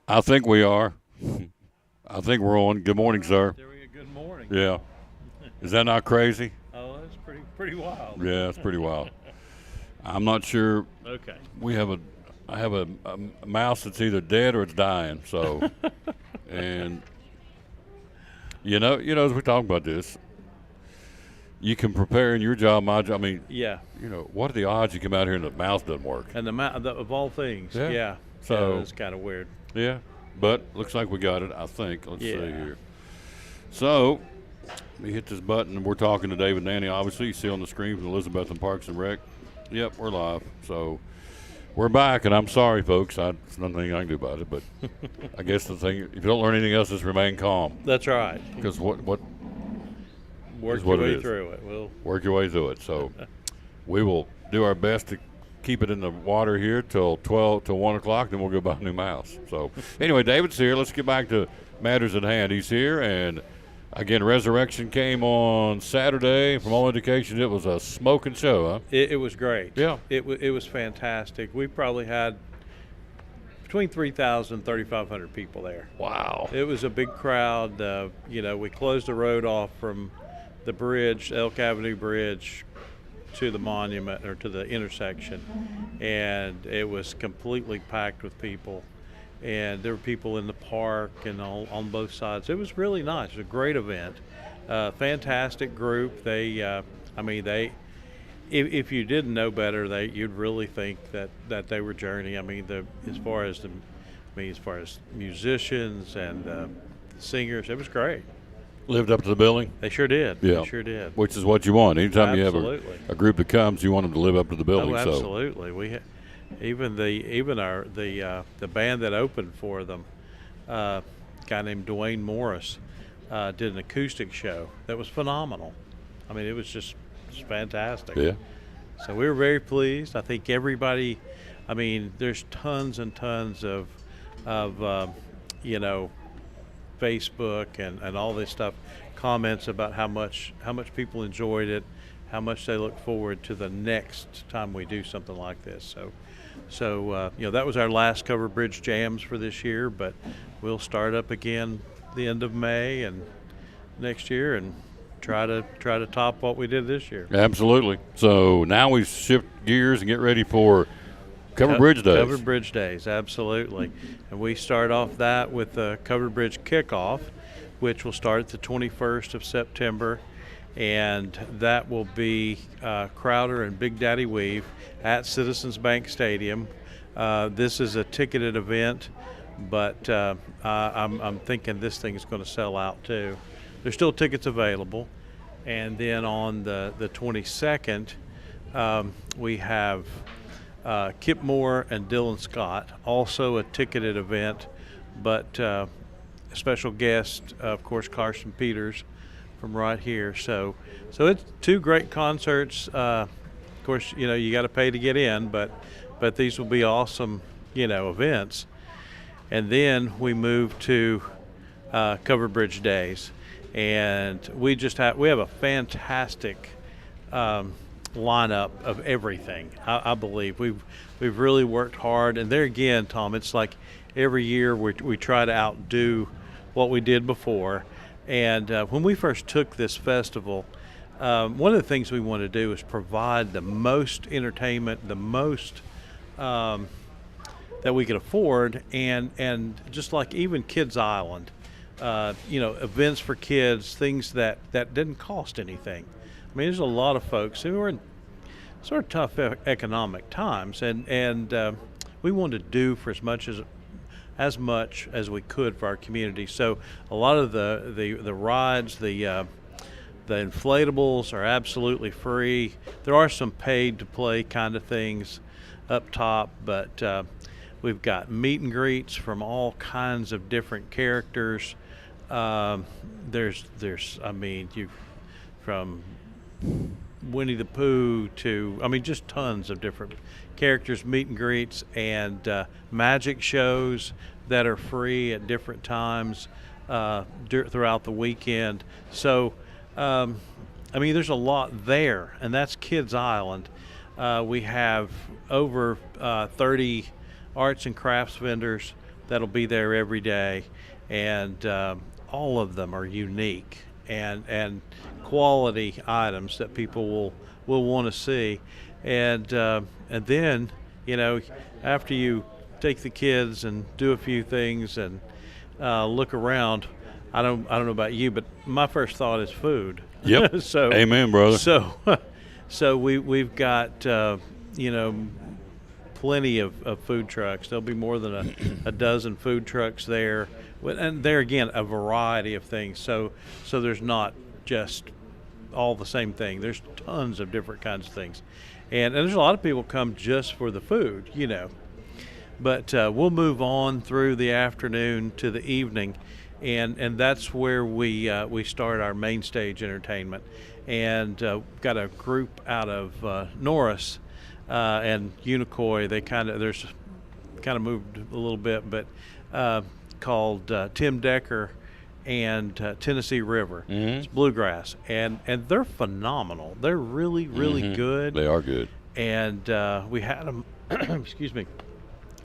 I think we are. I think we're on. Good morning, sir. There we go. Good morning. Yeah. Is that not crazy? Oh, that's pretty wild. Yeah, it's pretty wild. I'm not sure. Okay. We have a. I have a mouse that's either dead or it's dying. So, and as we talk about this, you can prepare in your job, my job. I mean, Yeah. what are the odds you come out here and the mouse doesn't work? And of all things, Yeah. yeah. So- yeah, it's kind of weird. Yeah, but looks like we got it. I think. Let's see Yeah. here. So, let me hit this button. We're talking to David and Danny. Obviously, you see on the screen from Elizabeth and Parks and Rec. Yep, we're live. So, we're back, and I'm sorry, folks. There's nothing I can do about it. But I guess the thing, if you don't learn anything else, is remain calm. That's right. Because what Work what your it way is. through it. We'll work your way through it. So, we will do our best to keep it in the water here till 1 o'clock. Then we'll go buy a new mouse. So, anyway, David's here. Let's get back to matters at hand. He's here, and again, Resurrection came on Saturday. From all indications, it was a smoking show, huh? It was great. Yeah. It was fantastic. We probably had between 3,000 and 3,500 people there. Wow. It was a big crowd. We closed the road off from the bridge, Elk Avenue Bridge, to the monument or to the intersection, and it was completely packed with people. And there were people in the park and on both sides. It was really nice. It was a great event. Fantastic group. If you didn't know better, you'd really think that they were Journey. I mean, as far as musicians and the singers, it was great. Lived up to the billing? They sure did. Yeah. They sure did. Which is what you want. Anytime you have Absolutely. a group that comes, you want them to live up to the billing. Oh, So, absolutely. Even the band that opened for them, a guy named Dwayne Morris, did an acoustic show that was phenomenal. I mean, it was just fantastic. yeah. So we were very pleased. I think everybody. I mean, there's tons and tons of Facebook and all this stuff, comments about how much people enjoyed it, how much they look forward to the next time we do something like this. So that was our last Covered Bridge Jams for this year, but we'll start up again the end of May and next year and try to top what we did this year. Absolutely. So now we shift gears and get ready for Covered Bridge Days. Covered Bridge Days, absolutely. And we start off that with the Covered Bridge Kickoff, which will start the 21st of September. And that will be Crowder and Big Daddy Weave at Citizens Bank Stadium. This is a ticketed event, but I'm thinking this thing is going to sell out too. There's still tickets available. And then on the 22nd, we have Kip Moore and Dylan Scott, also a ticketed event, but special guest, of course, Carson Peters from right here. So it's two great concerts. Of course, you got to pay to get in, but these will be awesome, events. And then we move to Covered Bridge Days, and we have a fantastic lineup of everything. I believe we've really worked hard, and there again, Tom, it's like every year we try to outdo what we did before. And when we first took this festival, one of the things we want to do is provide the most entertainment, the most that we could afford, and just like even Kids Island, events for kids, things that didn't cost anything. I mean, there's a lot of folks who are in sort of tough economic times, and we wanted to do for as much as we could for our community. So a lot of the rides, the inflatables are absolutely free. There are some paid to play kind of things up top, but we've got meet and greets from all kinds of different characters. From Winnie the Pooh to, just tons of different characters, meet and greets, and magic shows that are free at different times throughout the weekend. So, there's a lot there, and that's Kids Island. We have over 30 arts and crafts vendors, that'll be there every day, and all of them are unique and quality items that people will want to see, and then after you take the kids and do a few things and look around. I don't know about you, but my first thought is food. Yep. So, amen, brother. So we've got plenty of food trucks. There'll be more than a dozen food trucks there, and there again a variety of things. So there's not just all the same thing. There's tons of different kinds of things, and there's a lot of people come just for the food, But we'll move on through the afternoon to the evening, and that's where we start our main stage entertainment. And got a group out of Norris and Unicoi. There's kind of moved a little bit, but called Tim Decker and Tennessee River. Mm-hmm. It's bluegrass, and they're phenomenal. They're really Mm-hmm. good. They are good. And we had them, excuse me,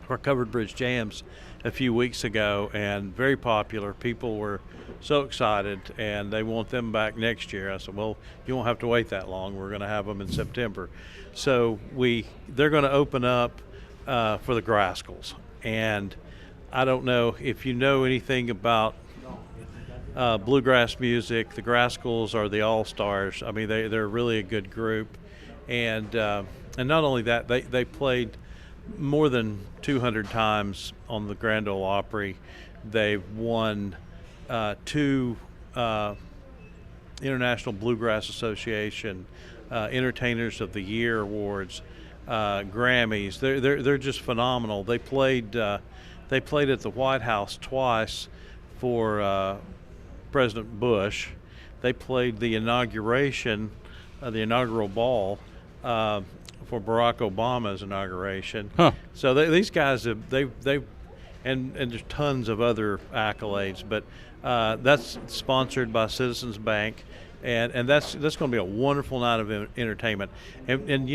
our Covered Bridge Jams a few weeks ago, and very popular. People were so excited, and they want them back next year. I said, well, you won't have to wait that long. We're going to have them in September. So they're going to open up for the Grascals. And I don't know if you know anything about bluegrass music. The Grascals are the all-stars. I mean, they're really a good group. And not only that, they played more than 200 times on the Grand Ole Opry. They've won 2 International Bluegrass Association Entertainers of the Year awards, Grammys. They're just phenomenal. They played at the White House twice for President Bush. They played the inauguration, the inaugural ball, for Barack Obama's inauguration. Huh. So these guys and there's tons of other accolades, but that's sponsored by Citizens Bank, and that's going to be a wonderful night of entertainment. And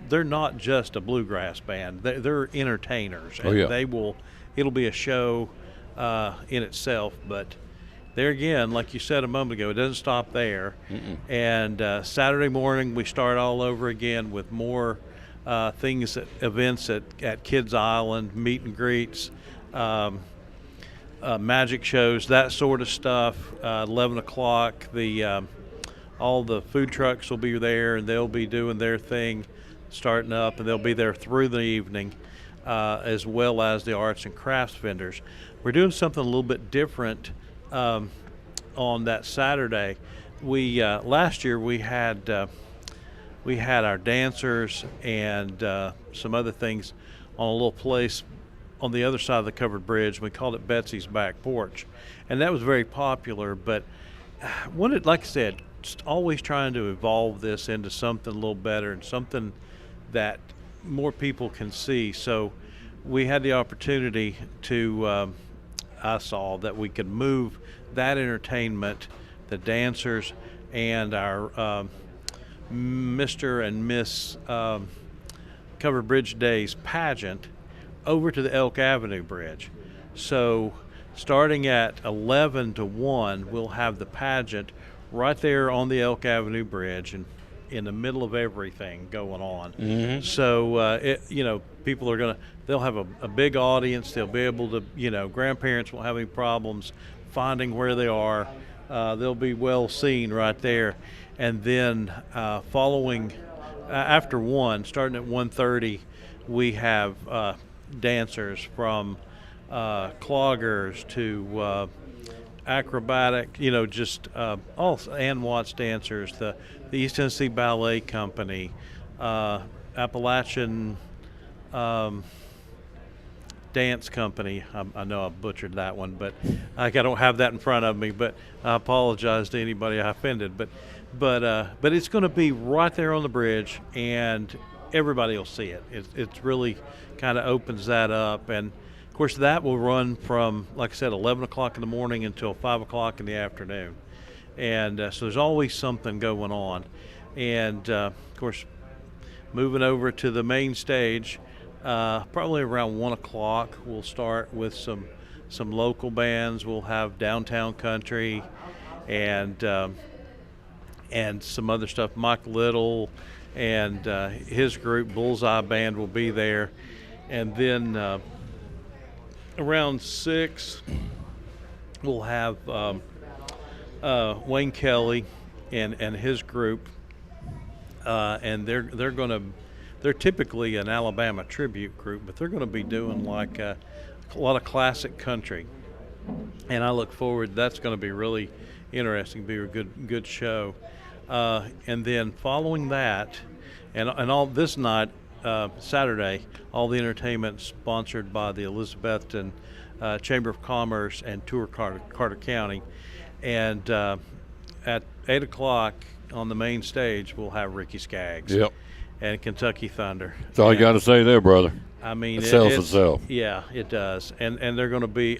they're not just a bluegrass band; they're entertainers. Oh, yeah. And it'll be a show in itself, but. There again, like you said a moment ago, it doesn't stop there. Mm-mm. And Saturday morning, we start all over again with more events at Kids Island, meet and greets, magic shows, that sort of stuff. 11 o'clock, all the food trucks will be there, and they'll be doing their thing, starting up, and they'll be there through the evening, as well as the arts and crafts vendors. We're doing something a little bit different on that Saturday. We last year we had our dancers and some other things on a little place on the other side of the covered bridge. We called it Betsy's Back Porch, and that was very popular. But like I said, just always trying to evolve this into something a little better and something that more people can see. So we had the opportunity to. I saw that we could move that entertainment, the dancers, and our Mr. and Miss Covered Bridge Days pageant over to the Elk Avenue Bridge. So starting at 11 to 1, we'll have the pageant right there on the Elk Avenue Bridge and in the middle of everything going on. Mm-hmm. So, people they'll have a big audience. They'll be able to, grandparents won't have any problems finding where they are. They'll be well seen right there. And then following, after 1, starting at 1:30, we have dancers from cloggers to acrobatic, all Ann Watts dancers, the East Tennessee Ballet Company, Appalachian Dance Company. I know I butchered that one, but I don't have that in front of me. But I apologize to anybody I offended. But it's going to be right there on the bridge, and everybody will see it. It's really kind of opens that up, and of course that will run from, like I said, 11 o'clock in the morning until 5 o'clock in the afternoon. And so there's always something going on. And of course, moving over to the main stage, Probably around 1 o'clock, we'll start with some local bands. We'll have Downtown Country and some other stuff. Mike Little and his group, Bullseye Band, will be there. And then around 6, we'll have Wayne Kelly and his group, and they're typically an Alabama tribute group, but they're going to be doing like a lot of classic country, and I look forward. That's going to be really interesting. Be a good show. And then following that, and all this night, Saturday, all the entertainment sponsored by the Elizabethton Chamber of Commerce and Tour Carter County. And at 8 o'clock on the main stage, we'll have Ricky Skaggs. Yep. And Kentucky Thunder. That's all you got to say there, brother. I mean, it sells itself. Yeah, it does. And they're going to be,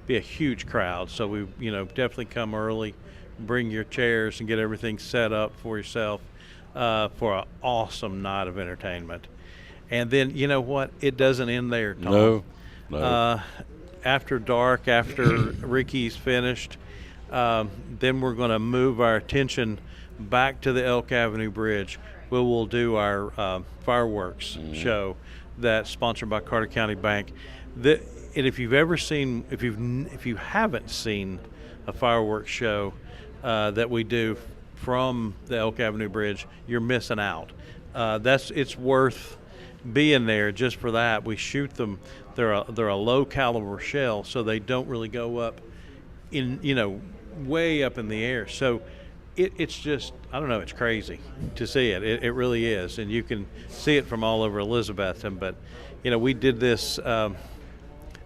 be a huge crowd. So we, definitely come early, bring your chairs and get everything set up for yourself for an awesome night of entertainment. And then, you know what? It doesn't end there, Tom. No. After dark, after Ricky's finished, then we're going to move our attention back to the Elk Avenue Bridge, where we'll do our fireworks show that's sponsored by Carter County Bank. And if you haven't seen a fireworks show that we do from the Elk Avenue Bridge, you're missing out. It's worth being there just for that. We shoot them. They're a low caliber shell, so they don't really go up way up in the air. So it's just, I don't know, it's crazy to see it. It really is, and you can see it from all over Elizabethton. But we did this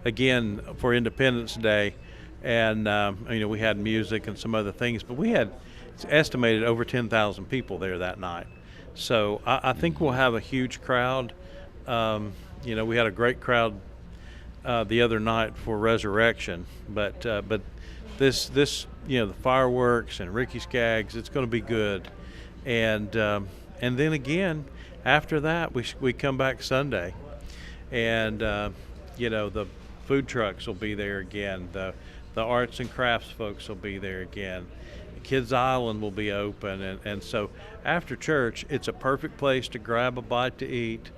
again for Independence Day, and we had music and some other things, but it's estimated over 10,000 people there that night. So I think we'll have a huge crowd. We had a great crowd the other night for Resurrection, but this the fireworks and Ricky Skaggs, it's going to be good. And then again after that we come back Sunday, and the food trucks will be there again. The arts and crafts folks will be there again. Kids Island will be open, and so after church, it's a perfect place to grab a bite to eat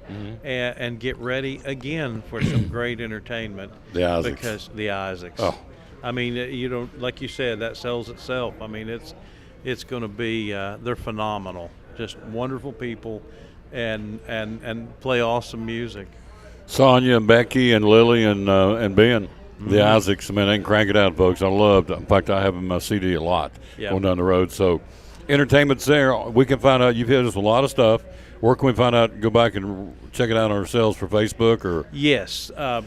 and get ready again for some great entertainment. The Isaacs. Because the Isaacs. Oh. Like you said, that sells itself. It's going to be, they're phenomenal, just wonderful people, and play awesome music. Sonia and Becky and Lily and Ben. The Isaacs, they can crank it out, folks. In fact, I have them my CD a lot going down the road. So, entertainment's there. We can find out. You've hit us with a lot of stuff. Where can we find out? Go back and check it out ourselves for Facebook or? Yes, you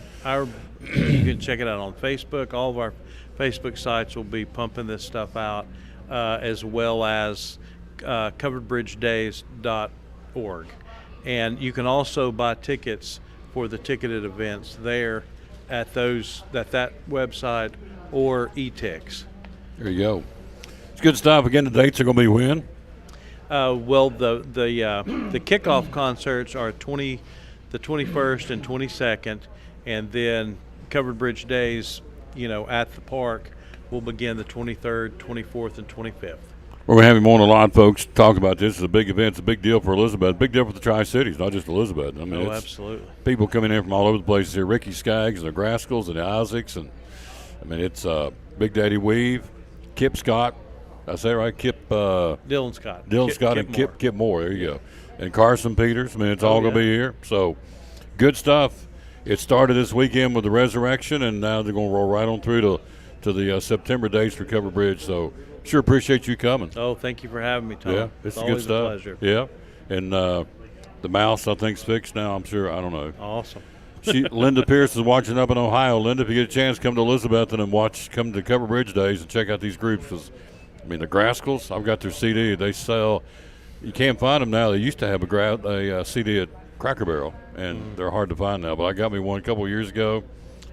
can check it out on Facebook. All of our Facebook sites will be pumping this stuff out, as well as coveredbridgedays.org. And you can also buy tickets for the ticketed events there at that website or eTix. There you go. It's good stuff. Again, the dates are going to be when? Well, the kickoff concerts are the 21st and 22nd, and then Covered Bridge Days, at the park will begin the 23rd, 24th, and 25th. We're going to have him on a lot, folks, to talk about this. It's a big event. It's a big deal for Elizabeth. Big deal for the Tri-Cities, not just Elizabeth. Absolutely. People coming in from all over the place here. Ricky Skaggs and the Grascals and the Isaacs. And, it's Big Daddy Weave, Kip Scott. I say it right? Dylan Scott. And Kip Moore. There you go. And Carson Peters. It's all going to be here. So, good stuff. It started this weekend with the Resurrection, and now they're going to roll right on through to the September dates for Cover Bridge. So, sure appreciate you coming. Oh, thank you for having me, Tom. Yeah, it's always good stuff. A pleasure. Yeah, and the mouse I think's fixed now. I'm sure. I don't know. Awesome. Linda Pierce is watching up in Ohio. Linda, if you get a chance, come to Elizabethton and come to Cover Bridge Days and check out these groups. Because the Grascals, I've got their CD. They sell. You can't find them now. They used to have a CD at Cracker Barrel, and they're hard to find now. But I got me one a couple of years ago.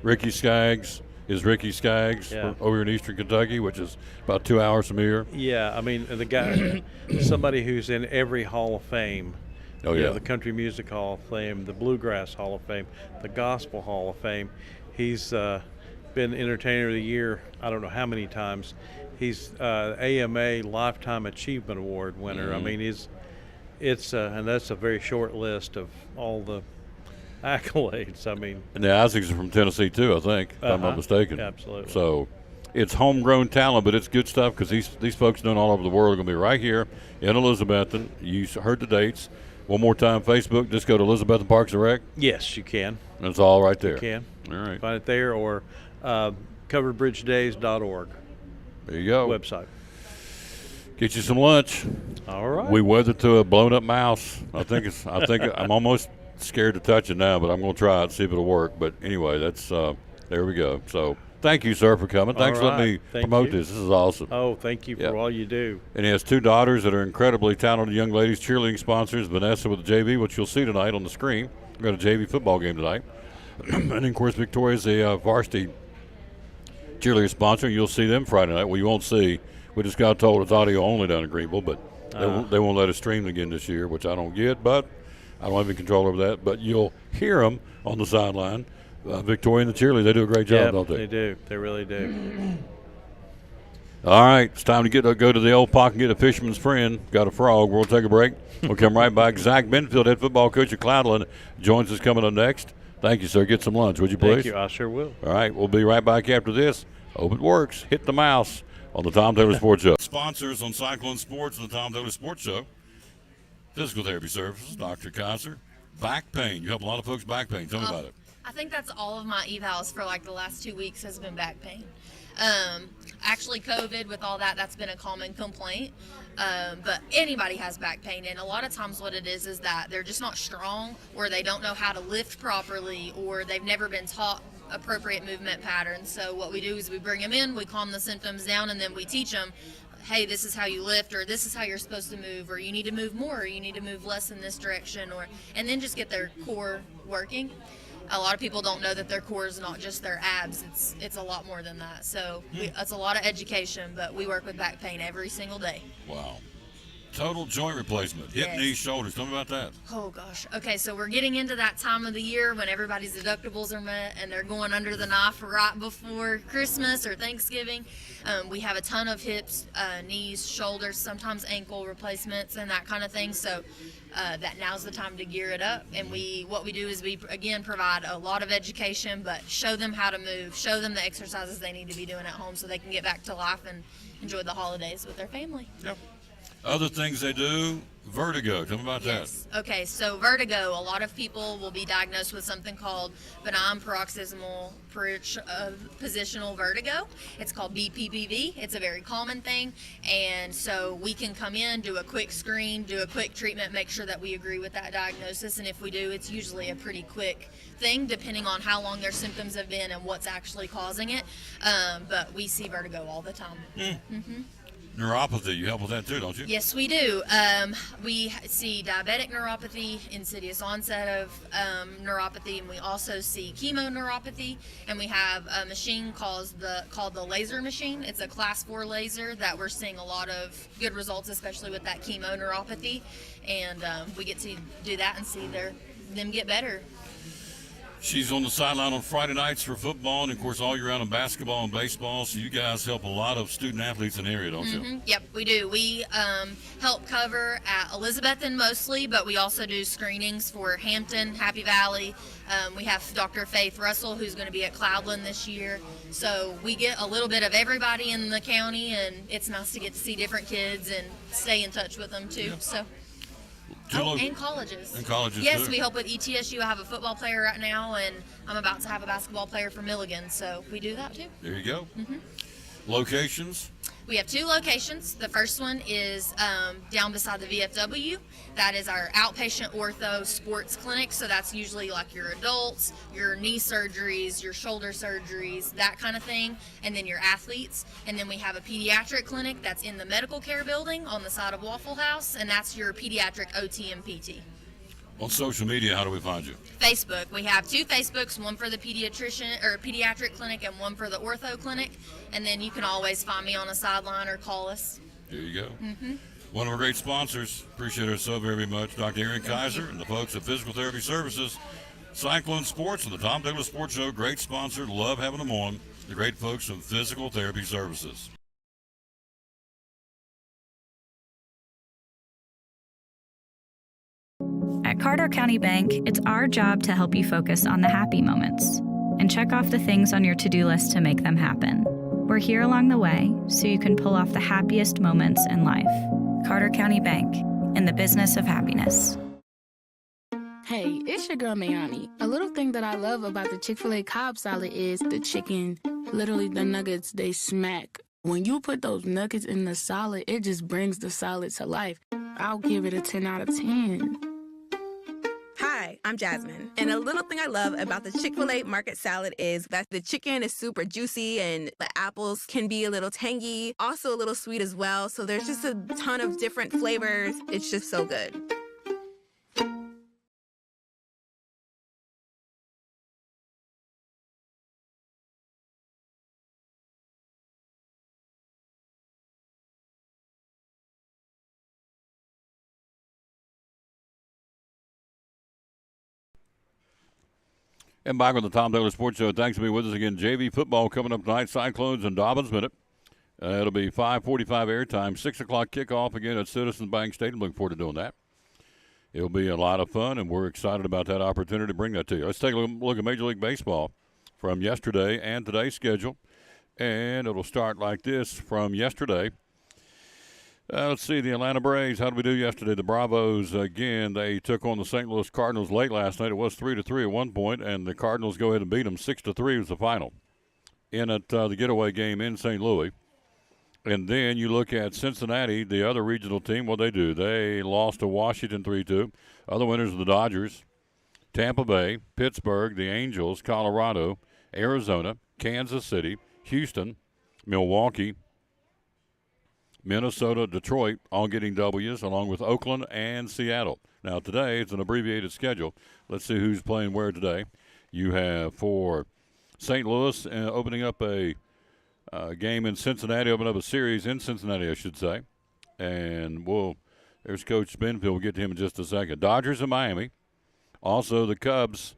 Ricky Skaggs. Is Ricky Skaggs over in Eastern Kentucky, which is about 2 hours from here. Yeah, the guy, somebody who's in every Hall of Fame Oh, You yeah. know, the Country Music Hall of Fame, the Bluegrass Hall of Fame, the Gospel Hall of Fame. He's been Entertainer of the Year I don't know how many times. He's AMA Lifetime Achievement Award winner. I mean, it's and that's a very short list of all the accolades. I mean, And the Isaacs are from Tennessee too, I think, if I'm not mistaken. Absolutely. So it's homegrown talent, but it's good stuff because these folks doing all over the world are going to be right here in Elizabethton. You heard the dates. One more time, Facebook, just go to Elizabethton Parks and Rec. yes, you can. And it's all right there. You can. All right. Find it there or coveredbridgedays.org There you go. website. Get you some lunch. All right. We weathered to a blown up mouse. I think I'm almost scared to touch it now, but I'm going to try it, see if it'll work. But anyway, that's there we go. So thank you, sir, for coming. Thanks for letting me Thank promote you. this. This is awesome. Oh, thank you for all you do. And he has two daughters that are incredibly talented young ladies, cheerleading sponsors. Vanessa with the JV, which you'll see tonight on the screen. We've got a JV football game tonight. And then, of course, Victoria's a varsity cheerleader sponsor. You'll see them Friday night. Well, you won't see. We just got told it's audio only down in Greenville, but they won't let us stream again this year, which I don't get, but I don't have any control over that. But you'll hear them on the sideline. Victoria and the cheerleaders, they do a great job, don't they? They do. They really do. All right, it's time to go to the old park and get a fisherman's friend. Got a frog. We'll take a break. We'll come right back. Zach Benfield, head football coach at Cloudland, joins us coming up next. Thank you, sir. Get some lunch, would you please? Thank you. I sure will. All right, we'll be right back after this. Hope it works. Hit the mouse on the Tom Taylor Sports Show. Sponsors on Cyclone Sports and the Tom Taylor Sports Show. Physical therapy services, Dr. Kaiser. Back pain. You help a lot of folks back pain. Tell me about it. I think that's all of my evals for like the last 2 weeks has been back pain. Actually, COVID with all that, that's been a common complaint. But anybody has back pain, and a lot of times what it is that they're just not strong, or they don't know how to lift properly, or they've never been taught appropriate movement patterns. So what we do is we bring them in, we calm the symptoms down, and then we teach them, hey, this is how you lift, or this is how you're supposed to move, or you need to move more, or you need to move less in this direction, and then just get their core working. A lot of people don't know that their core is not just their abs. It's a lot more than that. So it's a lot of education, but we work with back pain every single day. Wow. Total joint replacement. Hip, Yes. knees, shoulders. Tell me about that. Oh, gosh. Okay, so we're getting into that time of the year when everybody's deductibles are met and they're going under the knife right before Christmas or Thanksgiving. We have a ton of hips, knees, shoulders, sometimes ankle replacements and that kind of thing. So that now's the time to gear it up. And what we do is we, again, provide a lot of education, but show them how to move, show them the exercises they need to be doing at home so they can get back to life and enjoy the holidays with their family. Yep. Other things they do, vertigo. Tell me about Yes. Okay, so vertigo, a lot of people will be diagnosed with something called benign paroxysmal positional vertigo. It's called BPPV. It's a very common thing, and so we can come in, do a quick screen, do a quick treatment, make sure that we agree with that diagnosis, and if we do, it's usually a pretty quick thing depending on how long their symptoms have been and what's actually causing it, but we see vertigo all the time. Neuropathy, you help with that too, don't you? Yes, we do. We see diabetic neuropathy, insidious onset of neuropathy, and we also see chemoneuropathy. And we have a machine called the laser machine. It's a class 4 laser that we're seeing a lot of good results, especially with that chemoneuropathy. And we get to do that and see them get better. She's on the sideline on Friday nights for football, and of course all year round in basketball and baseball. So you guys help a lot of student athletes in the area, don't you? Yep, we do. We help cover at Elizabethton mostly, but we also do screenings for Hampton, Happy Valley. We have Dr. Faith Russell, who's going to be at Cloudland this year. So we get a little bit of everybody in the county, and it's nice to get to see different kids and stay in touch with them too. Yeah. So. And colleges. And colleges, yes, too. we help with ETSU. I have a football player right now, and I'm about to have a basketball player for Milligan, so we do that too. There you go. Locations? We have 2 locations. The first one is down beside the VFW. That is our outpatient ortho sports clinic. So that's usually like your adults, your knee surgeries, your shoulder surgeries, that kind of thing, and then your athletes. And then we have a pediatric clinic that's in the medical care building on the side of Waffle House, and that's your pediatric OT and PT. On social media, how do we find you? Facebook. We have 2 Facebooks, one for the pediatric clinic and one for the ortho clinic. And then you can always find me on a sideline or call us. There you go. One of our great sponsors, appreciate her so very much, Dr. Aaron Kaiser and the folks at Physical Therapy Services, Cyclone Sports, and the Tom Douglas Sports Show. Great sponsor, love having them on. The great folks from Physical Therapy Services. At Carter County Bank, it's our job to help you focus on the happy moments and check off the things on your to-do list to make them happen. We're here along the way so you can pull off the happiest moments in life. Carter County Bank, in the business of happiness. Hey, it's your girl Mayani. A little thing that I love about the Chick-fil-A Cobb salad is the chicken. Literally, the nuggets, they smack. When you put those nuggets in the salad, it just brings the salad to life. I'll give it a 10 out of 10. Hi, I'm Jasmine. And a little thing I love about the Chick-fil-A market salad is that the chicken is super juicy and the apples can be a little tangy, also a little sweet as well. So there's just a ton of different flavors. It's just so good. And back on the Tom Douglas Sports Show. Thanks for being with us again. JV football coming up tonight. Cyclones and Dobbins Minute. It'll be 5:45 airtime, 6 o'clock kickoff again at Citizens Bank Stadium. Looking forward to doing that. It'll be a lot of fun, and we're excited about that opportunity to bring that to you. Let's take a look at Major League Baseball from yesterday and today's schedule. And it'll start like this from yesterday. Let's see, the Atlanta Braves, how did we do yesterday? The Bravos, again, they took on the St. Louis Cardinals late last night. It was 3-3 at one point, and the Cardinals go ahead and beat them 6-3 was the final in at the getaway game in St. Louis. And then you look at Cincinnati, the other regional team, what they do. They lost to Washington 3-2. Other winners are the Dodgers, Tampa Bay, Pittsburgh, the Angels, Colorado, Arizona, Kansas City, Houston, Milwaukee, Minnesota, Detroit, all getting W's, along with Oakland and Seattle. Now, today, it's an abbreviated schedule. Let's see who's playing where today. You have for St. Louis opening up a game in Cincinnati, opening up a series in Cincinnati, I should say. And there's Coach Benfield. We'll get to him in just a second. Dodgers and Miami. Also, the Cubs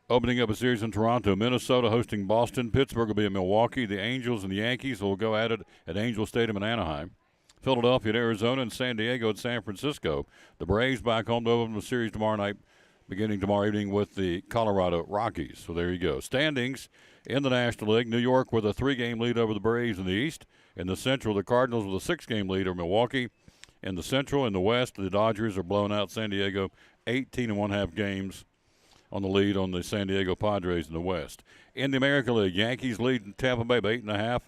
opening up a series in Toronto. Minnesota hosting Boston. Pittsburgh will be in Milwaukee. The Angels and the Yankees will go at it at Angel Stadium in Anaheim. Philadelphia at Arizona, and San Diego at San Francisco. The Braves back home to open the series tomorrow night, beginning tomorrow evening with the Colorado Rockies. So there you go. Standings in the National League. New York with a 3-game lead over the Braves in the East. In the Central, the Cardinals with a 6-game lead over Milwaukee. In the Central, in the West, the Dodgers are blowing out San Diego 18.5 games on the lead on the San Diego Padres in the West. In the American League, Yankees lead Tampa Bay by 8.5.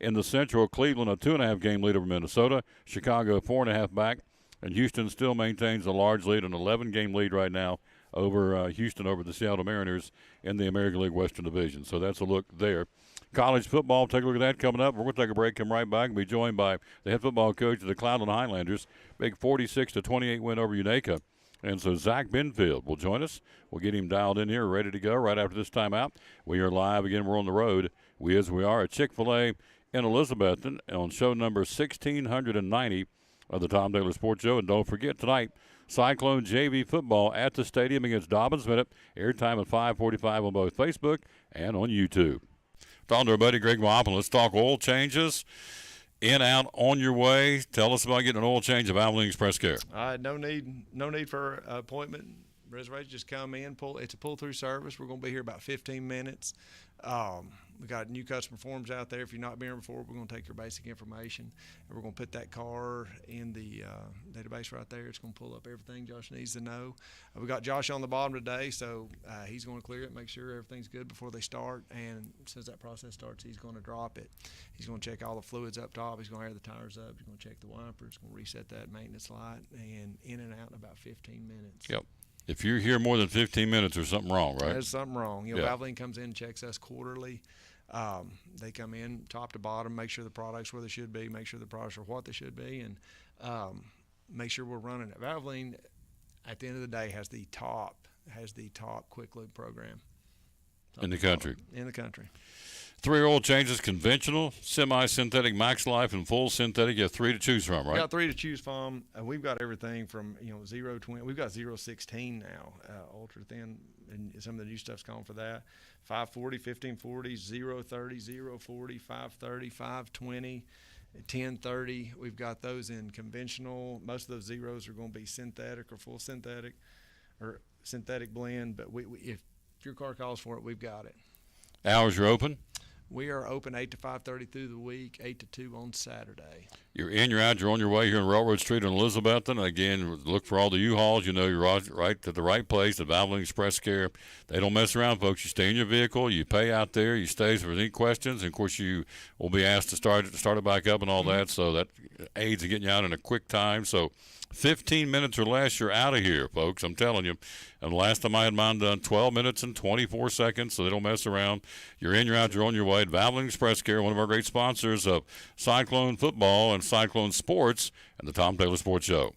In the Central, Cleveland a 2.5-game lead over Minnesota. Chicago 4.5 back. And Houston still maintains a large lead, an 11-game lead right now over Houston over the Seattle Mariners in the American League Western Division. So that's a look there. College football, take a look at that coming up. We're going to take a break, come right back, and be joined by the head football coach of the Cloudland Highlanders. Big 46-28 win over Unaka. And so Zach Benfield will join us. We'll get him dialed in here, ready to go right after this timeout. We are live again. We're on the road. We are at Chick-fil-A in Elizabethton on show number 1690 of the Tom Douglas Sports Show. And don't forget tonight, Cyclone JV football at the stadium against Dobbins Minute. Airtime at 5:45 on both Facebook and on YouTube. Talking to our buddy Greg Wappin. Let's talk oil changes. In, out, on your way. Tell us about getting an oil change at Valvoline Express Care. No need for appointment. Reservation, just come in. It's a pull-through service. We're going to be here about 15 minutes. We got new customer forms out there. If you've not been here before, we're going to take your basic information, and we're going to put that car in the database right there. It's going to pull up everything Josh needs to know. We got Josh on the bottom today, so he's going to clear it, make sure everything's good before they start. And since that process starts, he's going to drop it. He's going to check all the fluids up top. He's going to air the tires up. He's going to check the wipers. He's going to reset that maintenance light, and in and out in about 15 minutes. Yep. If you're here more than 15 minutes, there's something wrong, right? There's something wrong. Valvoline comes in and checks us quarterly. They come in top to bottom, make sure the product's where they should be, make sure the products are what they should be, and make sure we're running it. Valvoline, at the end of the day, has the top quick lube program. in the country. In the country. 3 oil changes: conventional, semi-synthetic, max life, and full synthetic. You have 3 to choose from, right? We got 3 to choose from. We've got everything from 0.20. We've got 0.16 now, ultra thin, and some of the new stuff's gone for that. 540, 1540, 0.30, 0.40, 530, 520, 1030. We've got those in conventional. Most of those zeros are going to be synthetic or full synthetic or synthetic blend. But if your car calls for it, we've got it. Hours are open? We are open 8 to 5:30 through the week, 8 to 2 on Saturday. You're in, you're out, you're on your way here on Railroad Street in Elizabethton. Again, look for all the U-Hauls. You know you're right to the right place, the Valvoline Express Care. They don't mess around, folks. You stay in your vehicle, you pay out there, you stay if there's any questions. And, of course, you will be asked to start it back up and all that, so that aids in getting you out in a quick time. So 15 minutes or less, you're out of here, folks. I'm telling you. And the last time I had mine done, 12 minutes and 24 seconds, so they don't mess around. You're in, you're out, you're on your way. Valvoline Express Care, one of our great sponsors of Cyclone Football and Cyclone Sports and the Tom Taylor Sports Show.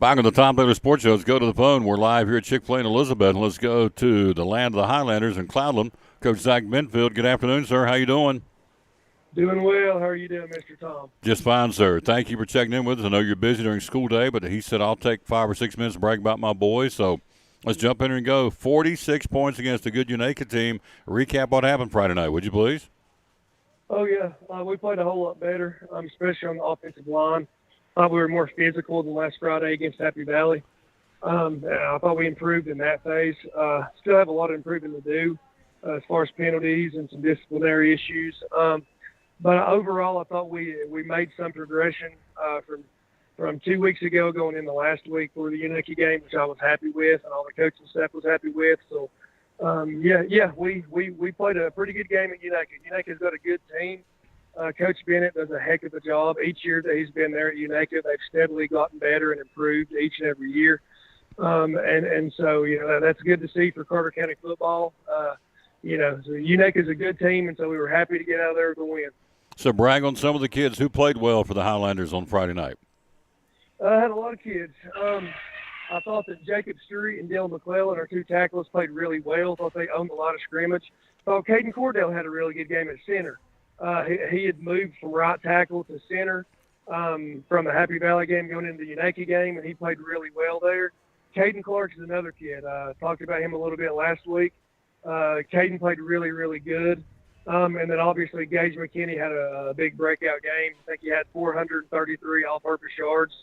Back on the Tom Taylor Sports Show, let's go to the phone. We're live here at Chick-fil-A in Elizabeth. Let's go to the land of the Highlanders in Cloudland. Coach Zach Benfield, good afternoon, sir. How you doing? Doing well. How are you doing, Mr. Tom? Just fine, sir. Thank you for checking in with us. I know you're busy during school day, but he said I'll take 5 or 6 minutes to brag about my boys. So let's jump in and go. 46 points against a good Unaka team. Recap what happened Friday night, would you please? Oh, yeah. We played a whole lot better, especially on the offensive line. I thought we were more physical than last Friday against Happy Valley. I thought we improved in that phase. Still have a lot of improvement to do as far as penalties and some disciplinary issues. But overall, I thought we made some progression from 2 weeks ago going into last week for the Unaki game, which I was happy with, and all the coaching staff was happy with. So, we played a pretty good game at Unaki. Unaka's got a good team. Coach Bennett does a heck of a job. Each year that he's been there at Unaka, they've steadily gotten better and improved each and every year. And so, that's good to see for Carter County football. So Unaka's a good team, and so we were happy to get out of there with a win. So brag on some of the kids who played well for the Highlanders on Friday night. I had a lot of kids. I thought that Jacob Street and Dylan McClellan, our 2 tackles, played really well. Thought they owned a lot of scrimmage. Thought Caden Cordell had a really good game at center. He had moved from right tackle to center from the Happy Valley game going into the Unaki game, and he played really well there. Caden Clark is another kid. Talked about him a little bit last week. Caden played really, really good. And then obviously Gage McKinney had a big breakout game. I think he had 433 all-purpose yards,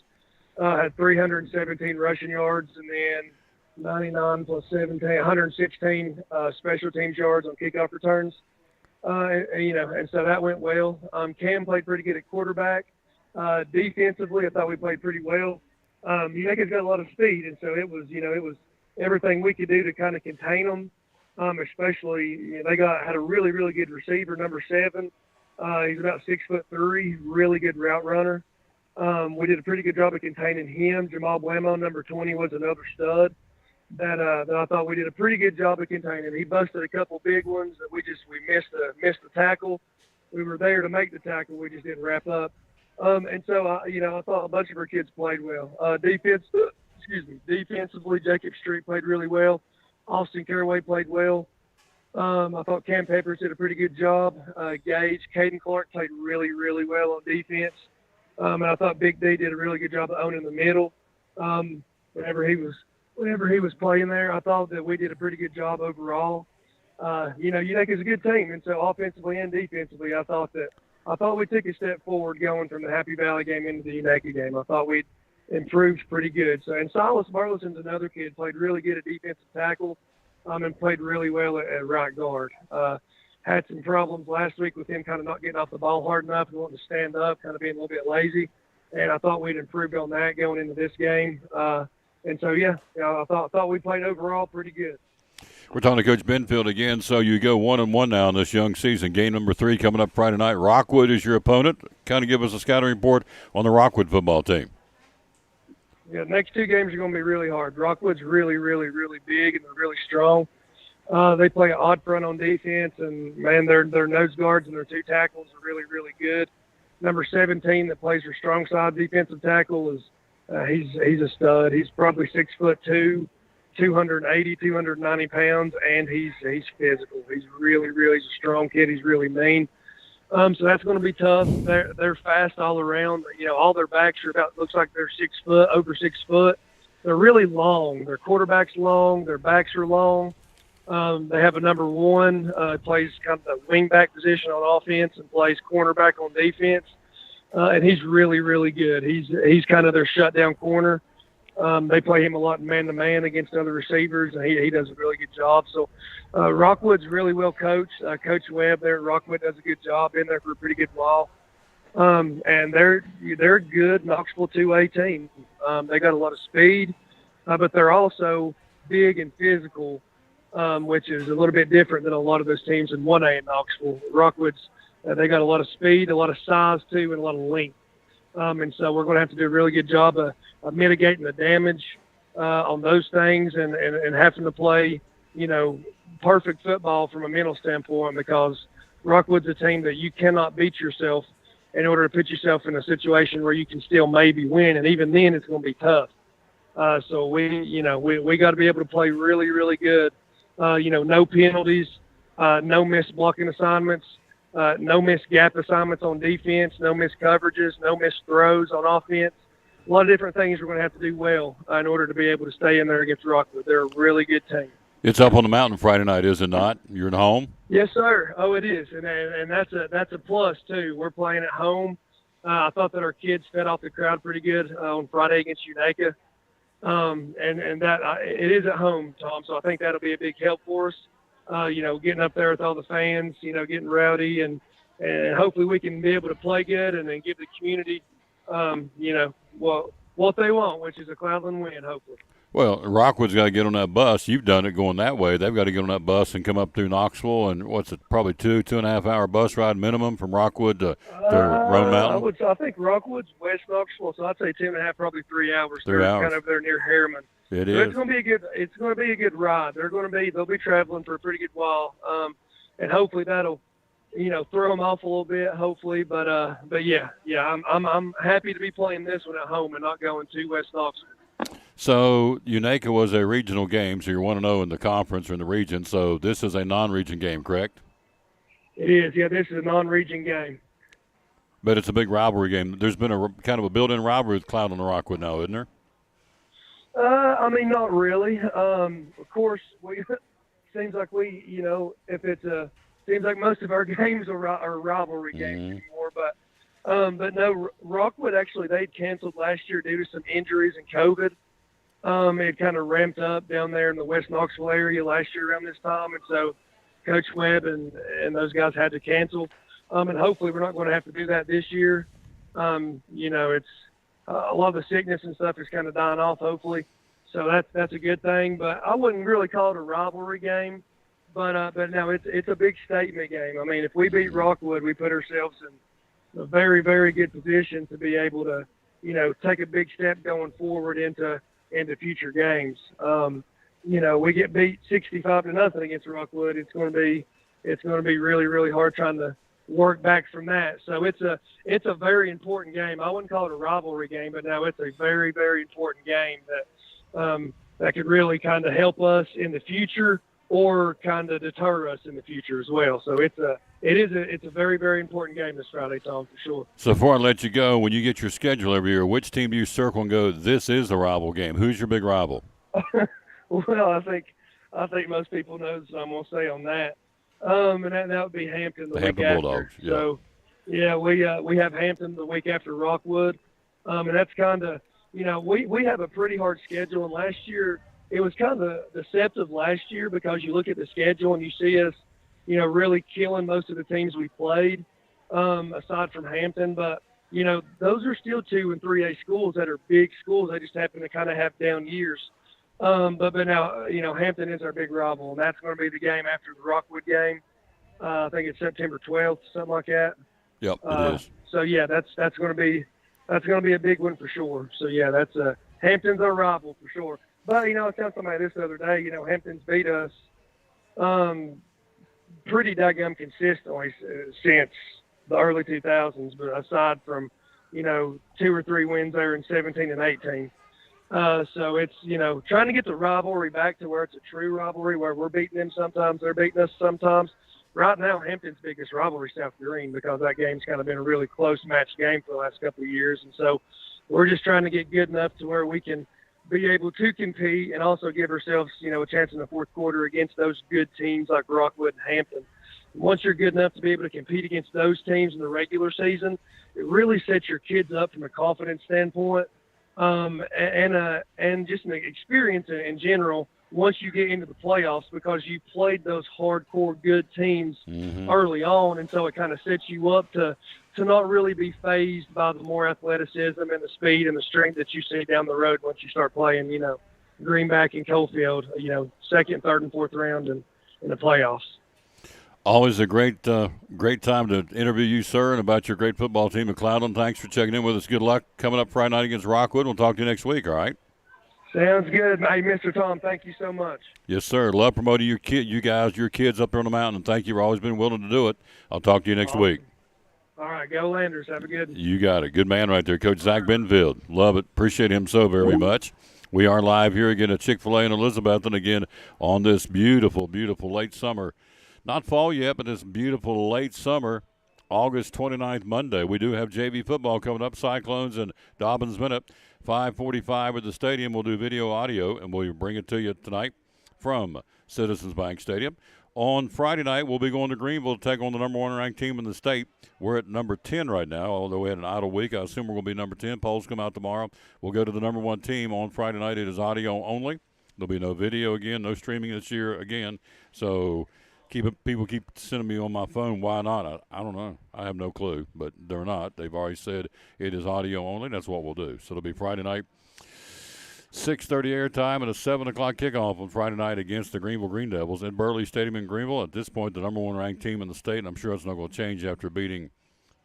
had 317 rushing yards, and then 99 plus 17, 116 special teams yards on kickoff returns. And so that went well. Cam played pretty good at quarterback. Defensively, I thought we played pretty well. Unaka's got a lot of speed, and so it was everything we could do to kind of contain them. Especially, they had a really, really good receiver, number 7. He's about 6'3", really good route runner. We did a pretty good job of containing him. Jamal Blamo, number 20, was another stud that I thought we did a pretty good job of containing. He busted a couple big ones that we missed the tackle. We were there to make the tackle. We just didn't wrap up. And so, I thought a bunch of our kids played well. Defensively, Jacob Street played really well. Austin Caraway played well. I thought Cam Peppers did a pretty good job. Caden Clark played really, really well on defense. And I thought Big D did a really good job of owning the middle. Whenever he was playing there, I thought that we did a pretty good job overall. Unaka's a good team, and so offensively and defensively, I thought we took a step forward going from the Happy Valley game into the Unaki game. I thought we'd improved pretty good. So, and Silas Burleson's another kid, played really good at defensive tackle, and played really well at right guard. Had some problems last week with him kind of not getting off the ball hard enough and wanting to stand up, kind of being a little bit lazy. And I thought we'd improved on that going into this game. And so, I thought we played overall pretty good. We're talking to Coach Benfield again. So you go 1-1 now in this young season. Game number 3 coming up Friday night. Rockwood is your opponent. Kind of give us a scouting report on the Rockwood football team. Yeah, next 2 games are going to be really hard. Rockwood's really, really, really big, and they're really strong. They play an odd front on defense, and man, their nose guards and their two tackles are really, really good. Number 17 that plays for strong side defensive tackle is he's a stud. He's probably 6'2", 280, 290 pounds, and he's physical. He's he's a strong kid. He's really mean. So that's going to be tough. They're fast all around. You know, all their backs are looks like they're 6 foot, over 6 foot. They're really long. Their quarterback's long. Their backs are long. They have a number 1, plays kind of the wing back position on offense and plays cornerback on defense. And he's really, really good. He's kind of their shutdown corner. They play him a lot in man-to-man against other receivers, and he does a really good job. So Rockwood's really well coached. Coach Webb there at Rockwood does a good job, been there for a pretty good while. And they're a good Knoxville 2A team. They got a lot of speed, but they're also big and physical, which is a little bit different than a lot of those teams in 1A in Knoxville. Rockwood's they got a lot of speed, a lot of size too, and a lot of length. And so we're going to have to do a really good job of mitigating the damage on those things and having to play, you know, perfect football from a mental standpoint, because Rockwood's a team that you cannot beat yourself in order to put yourself in a situation where you can still maybe win. And even then it's going to be tough. So we got to be able to play really, really good. No penalties, no missed blocking assignments, no missed gap assignments on defense, no missed coverages, no missed throws on offense. A lot of different things we're going to have to do well in order to be able to stay in there against Rockwood. They're a really good team. It's up on the mountain Friday night, is it not? You're at home? Yes, sir. Oh, it is, and that's a plus too. We're playing at home. I thought that our kids fed off the crowd pretty good on Friday against Unaka, and that it is at home, Tom. So I think that'll be a big help for us. Getting up there with all the fans, getting rowdy, and hopefully we can be able to play good and then give the community, what they want, which is a Cloudland win, hopefully. Well, Rockwood's got to get on that bus. You've done it going that way. They've got to get on that bus and come up through Knoxville, and what's it, probably 2.5 hour bus ride minimum from Rockwood to Roan Mountain? I think Rockwood's West Knoxville, so I'd say 2.5, probably 3 hours. 3 hours. Kind of there near Harriman. It so is. It's going to be a good ride. They'll be traveling for a pretty good while, and hopefully that'll, throw them off a little bit. Hopefully, but yeah, I'm happy to be playing this one at home and not going to West Knoxville. So Unaka was a regional game, so you're 1-0 in the conference or in the region. So this is a non-region game, correct? It is. Yeah, this is a non-region game. But it's a big rivalry game. There's been a kind of a built-in rivalry with Cloudland and Rockwood now, isn't there? Not really. Of course, seems like seems like most of our games are rivalry games anymore. But no, Rockwood actually they'd canceled last year due to some injuries and COVID. It kind of ramped up down there in the West Knoxville area last year around this time, and so Coach Webb and those guys had to cancel. And hopefully we're not going to have to do that this year. It's a lot of the sickness and stuff is kind of dying off, hopefully. So that's a good thing. But I wouldn't really call it a rivalry game. But no, it's a big statement game. I mean, if we beat Rockwood, we put ourselves in a very, very good position to be able to, take a big step going forward into future games. We get beat 65-0 against Rockwood. It's going to be really, really hard trying to work back from that. So it's a very important game. I wouldn't call it a rivalry game, but no, it's a very, very important game that could really kind of help us in the future or kind of deter us in the future as well. So it's a very, very important game this Friday, Tom, for sure. So before I let you go, when you get your schedule every year, which team do you circle and go, this is the rival game? Who's your big rival? Well, I think most people know, so I'm going to say on that. And that would be Hampton the week Hampton after. Bulldogs. Yeah. So, yeah, we have Hampton the week after Rockwood. And that's kind of, we have a pretty hard schedule. And last year, it was kind of deceptive last year because you look at the schedule and you see us, really killing most of the teams we played, aside from Hampton. But, those are still 2 and 3A schools that are big schools. They just happen to kind of have down years. But now, Hampton is our big rival, and that's going to be the game after the Rockwood game. I think it's September 12th, something like that. Yep, it is. So yeah, that's going to be a big one for sure. So yeah, that's Hampton's our rival for sure. But I was telling somebody this the other day. Hampton's beat us Pretty daggum consistently since the early 2000s, but aside from, 2 or 3 wins there in 17 and 18. So it's, trying to get the rivalry back to where it's a true rivalry, where we're beating them sometimes, they're beating us sometimes. Right now, Hampton's biggest rivalry is South Green, because that game's kind of been a really close match game for the last couple of years. And so we're just trying to get good enough to where we can be able to compete and also give ourselves, a chance in the fourth quarter against those good teams like Rockwood and Hampton. Once you're good enough to be able to compete against those teams in the regular season, it really sets your kids up from a confidence standpoint. And just an experience in general once you get into the playoffs, because you played those hardcore good teams early on, and so it kind of sets you up to not really be fazed by the more athleticism and the speed and the strength that you see down the road once you start playing, Greenback and Coalfield, second, third, and fourth round in the playoffs. Always a great time to interview you, sir, and about your great football team at Cloudland. Thanks for checking in with us. Good luck coming up Friday night against Rockwood. We'll talk to you next week, all right? Sounds good. Hey, Mr. Tom, thank you so much. Yes, sir. Love promoting your kids up there on the mountain, and thank you for always being willing to do it. I'll talk to you next week. All right, go Landers. Have a good one. You got it. Good man right there, Coach Zach Benfield. Love it. Appreciate him so very much. We are live here again at Chick-fil-A in Elizabethton again on this beautiful, beautiful late summer. Not fall yet, but this beautiful late summer, August 29th, Monday. We do have JV football coming up, Cyclones and Dobbins Minute. 5:45 at the stadium. We'll do video audio, and we'll bring it to you tonight from Citizens Bank Stadium. On Friday night, we'll be going to Greenville to take on the number 1 ranked team in the state. We're at number 10 right now, although we had an idle week. I assume we're going to be number 10. Polls come out tomorrow. We'll go to the number 1 team on Friday night. It is audio only. There'll be no video again, no streaming this year again. So people keep sending me on my phone. Why not? I don't know. I have no clue, but they're not. They've already said it is audio only. That's what we'll do. So it'll be Friday night, 6:30 airtime and a 7 o'clock kickoff on Friday night against the Greenville Green Devils at Burley Stadium in Greenville. At this point, the number 1 ranked team in the state, and I'm sure it's not going to change after beating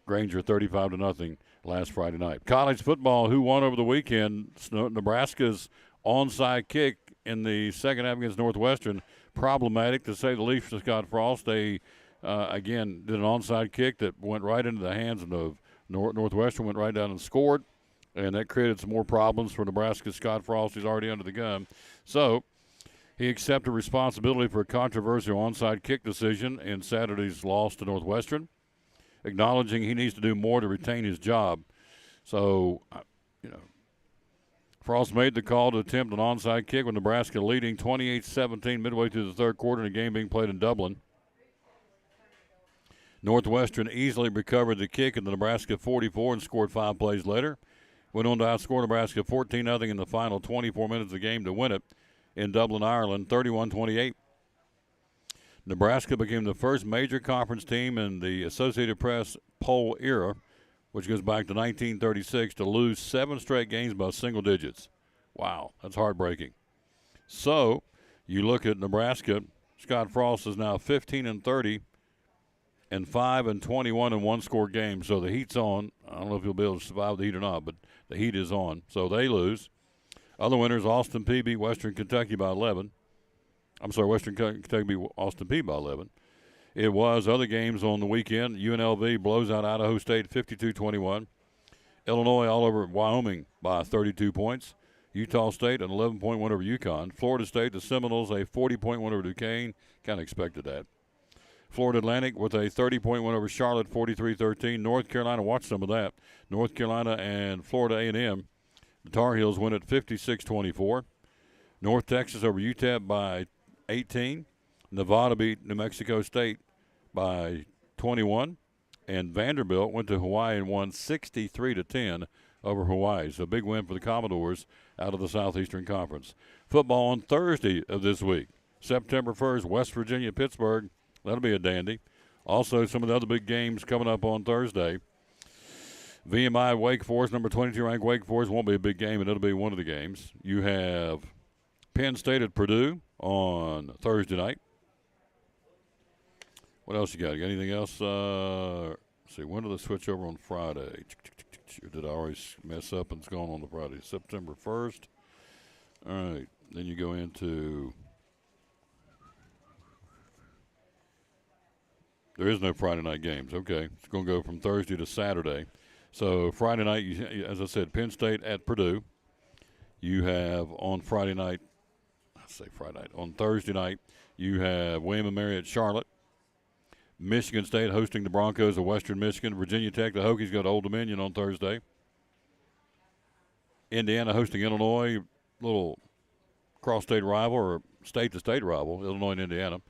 Granger 35-0 last Friday night. College football, who won over the weekend? Nebraska's onside kick in the second half against Northwestern. Problematic, to say the least, for Scott Frost. They, again, did an onside kick that went right into the hands of Northwestern, went right down and scored, and that created some more problems for Nebraska's Scott Frost. He's already under the gun. So he accepted responsibility for a controversial onside kick decision in Saturday's loss to Northwestern, acknowledging he needs to do more to retain his job. So, Frost made the call to attempt an onside kick with Nebraska leading 28-17 midway through the third quarter in a game being played in Dublin. Northwestern easily recovered the kick at the Nebraska 44 and scored 5 plays later. Went on to outscore Nebraska 14-0 in the final 24 minutes of the game to win it in Dublin, Ireland, 31-28. Nebraska became the first major conference team in the Associated Press poll era, which goes back to 1936, to lose 7 straight games by single digits. Wow, that's heartbreaking. So you look at Nebraska, Scott Frost is now 15-30 and 5-21 in one-score games. So the heat's on. I don't know if he'll be able to survive the heat or not, but the heat is on. So they lose. Other winners, Austin Peay beat Western Kentucky by 11. I'm sorry, Western Kentucky beat Austin Peay by 11. It was other games on the weekend. UNLV blows out Idaho State 52-21. Illinois all over Wyoming by 32 points. Utah State an 11-point win over UConn. Florida State, the Seminoles, a 40-point win over Duquesne. Kind of expected that. Florida Atlantic with a 30-point win over Charlotte, 43-13. North Carolina, watch some of that. North Carolina and Florida A&M. The Tar Heels win at 56-24. North Texas over UTEP by 18. Nevada beat New Mexico State by 21, and Vanderbilt went to Hawaii and won 63-10 over Hawaii. So a big win for the Commodores out of the Southeastern Conference. Football on Thursday of this week, September 1st, West Virginia, Pittsburgh. That'll be a dandy. Also, some of the other big games coming up on Thursday. VMI Wake Forest, number 22 ranked Wake Forest, won't be a big game, and it'll be one of the games. You have Penn State at Purdue on Thursday night. What else you got? You got anything else? Let's see, when do they switch over on Friday? Or did I always mess up and it's gone on the Friday? September 1st. All right. Then you go into There is no Friday night games. Okay. It's going to go from Thursday to Saturday. So Friday night, as I said, Penn State at Purdue. You have on Friday night, on Thursday night, you have William & Mary at Charlotte. Michigan State hosting the Broncos of Western Michigan. Virginia Tech, the Hokies go to Old Dominion on Thursday. Indiana hosting Illinois, little cross-state rival or state-to-state rival, Illinois and Indiana.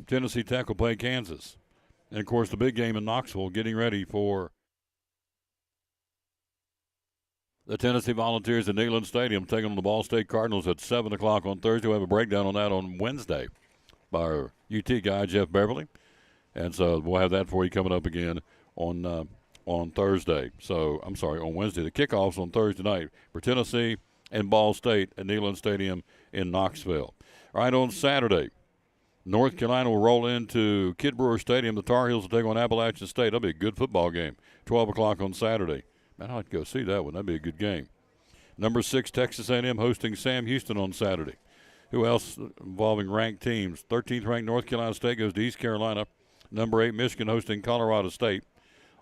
Tennessee Tech will play Kansas. And, of course, the big game in Knoxville, getting ready for the Tennessee Volunteers at Neyland Stadium, taking on the Ball State Cardinals at 7 o'clock on Thursday. We'll have a breakdown on that on Wednesday by our UT guy, Jeff Beverly. And so we'll have that for you coming up again on Thursday. On Wednesday. The kickoff's on Thursday night for Tennessee and Ball State at Neyland Stadium in Knoxville. All right, on Saturday, North Carolina will roll into Kid Brewer Stadium. The Tar Heels will take on Appalachian State. That'll be a good football game. 12 o'clock on Saturday. Man, I'd go see that one. That'd be a good game. Number 6, Texas A&M hosting Sam Houston on Saturday. Who else involving ranked teams? 13th ranked North Carolina State goes to East Carolina. Number 8, Michigan hosting Colorado State.